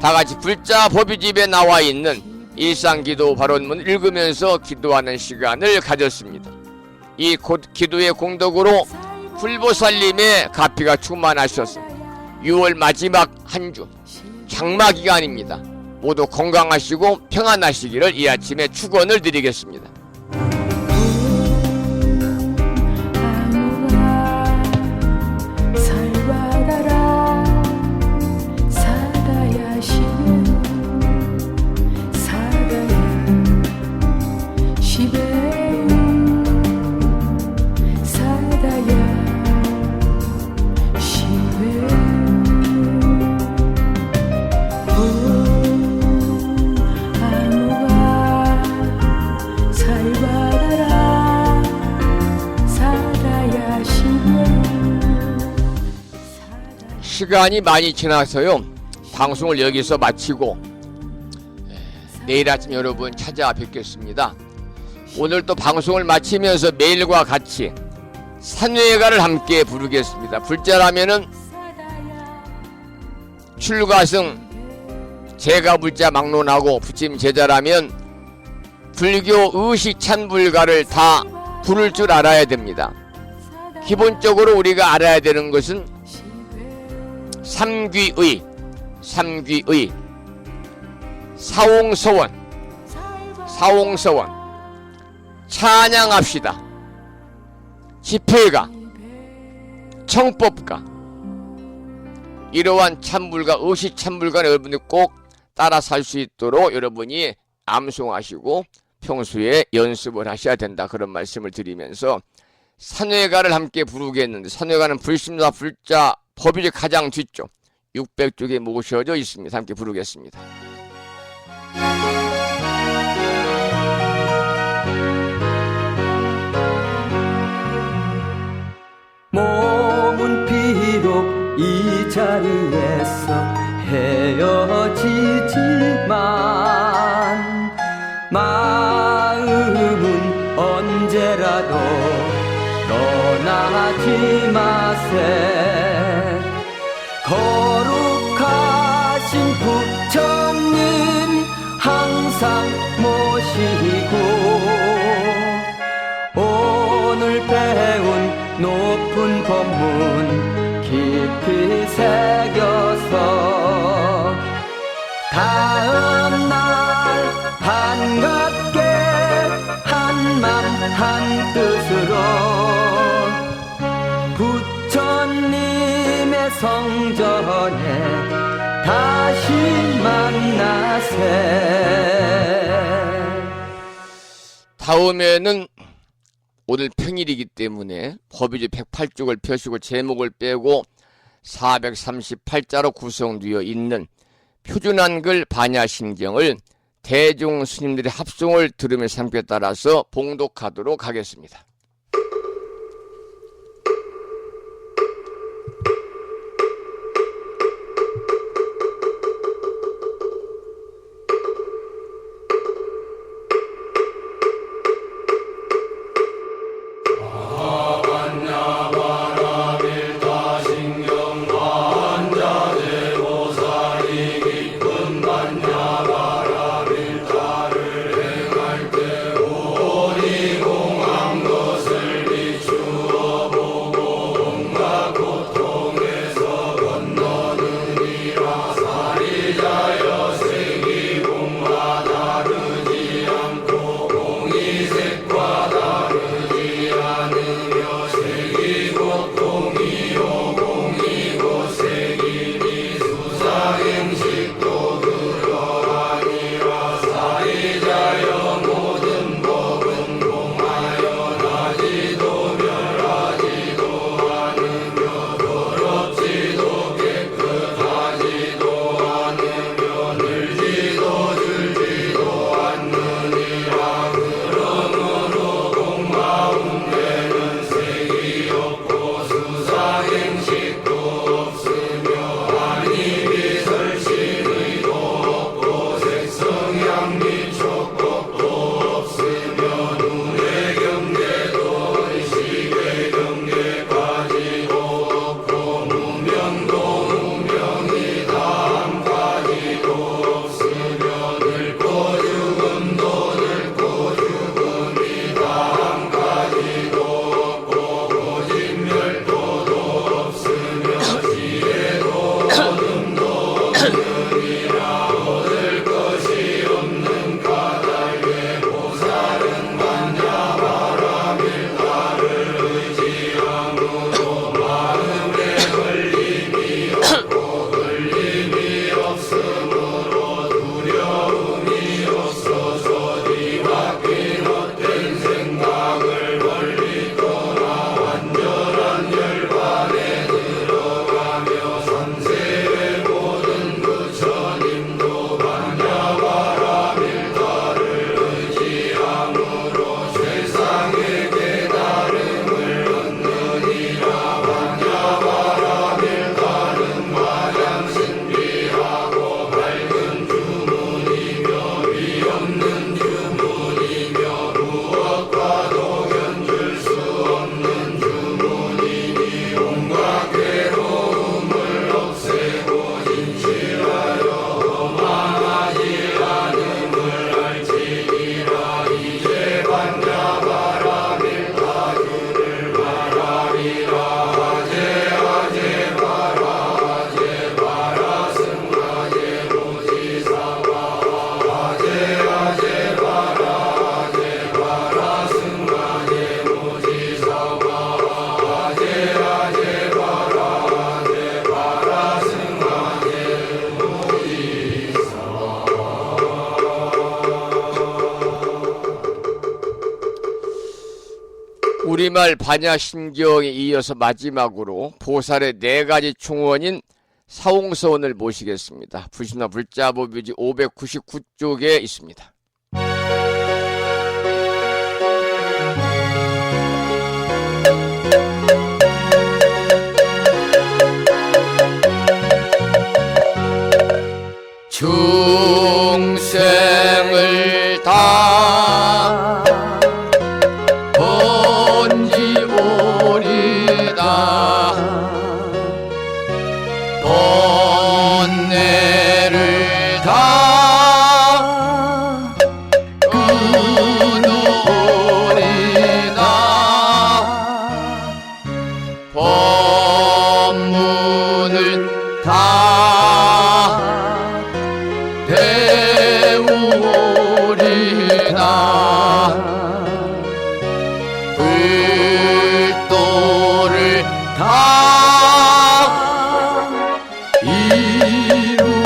다같이 불자 법유집에 나와 있는 일상기도 발언문을 읽으면서 기도하는 시간을 가졌습니다. 이 기도의 공덕으로 불보살님의 가피가 충만하셔서 6월 마지막 한 주 장마기간입니다. 모두 건강하시고 평안하시기를 이 아침에 축원을 드리겠습니다. 시간이 많이 지나서요 방송을 여기서 마치고 내일 아침 여러분 찾아뵙겠습니다. 오늘 또 방송을 마치면서 매일과 같이 산회가를 함께 부르겠습니다. 불자라면은 출가승 제가 불자 막론하고 부처님 제자라면 불교 의식 찬불가를 다 부를 줄 알아야 됩니다. 기본적으로 우리가 알아야 되는 것은 삼귀의, 사옹서원, 찬양합시다. 집회가, 청법가, 이러한 참불가, 의식 참불가를 여러분이 꼭 따라 살 수 있도록 여러분이 암송하시고 평소에 연습을 하셔야 된다. 그런 말씀을 드리면서 산회가를 함께 부르겠는데, 산회가는 불심사 불자 법일이 가장 뒤쪽 600쪽에 모셔져 있습니다. 함께 부르겠습니다. 몸은 비록 이 자리에서 헤어지지만 마음은 언제라도 떠나지 마세. 거룩하신 부처님 항상 모시고 오늘 배운 높은 법문 깊이 새겨서 다음날 반갑게 한맘 한뜻으로 부처님의 성전에 다시 만나세. 다음에는 오늘 평일이기 때문에 법유지 108쪽을 펴시고 제목을 빼고 438자로 구성되어 있는 표준한글 반야신경을 대중 스님들의 합송을 들으면서 함께 따라서 봉독하도록 하겠습니다. 오리공항도 우리말 반야심경에 이어서 마지막으로 보살의 4가지 충원인 사홍서원을 모시겠습니다. 불신화 불자보뷰지 599쪽에 있습니다. 중생을 다 번지오리다 번뇌를 다 끊으리다 법문을 다 배우리다 불도를 다 이루리다.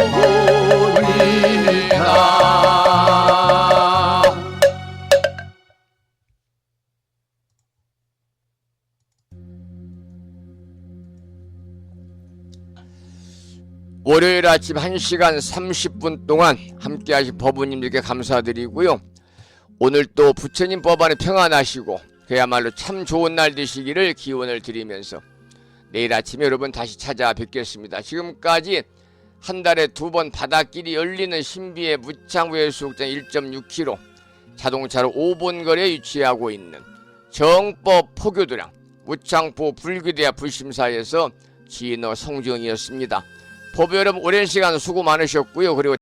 월요일 아침 1시간 30분 동안 함께 하신 법부님들께 감사드리고요. 오늘 또 부처님 법안에 평안하시고 그야말로 참 좋은 날 되시기를 기원을 드리면서 내일 아침에 여러분 다시 찾아뵙겠습니다. 지금까지 한 달에 2번 바닷길이 열리는 신비의 무창부해수욕장 1.6km 자동차로 5분 거리에 위치하고 있는 정법 포교도량 무창포 불교대학 불심사에서 진어 성정이었습니다. 법요 여러분 오랜 시간 수고 많으셨고요. 그리고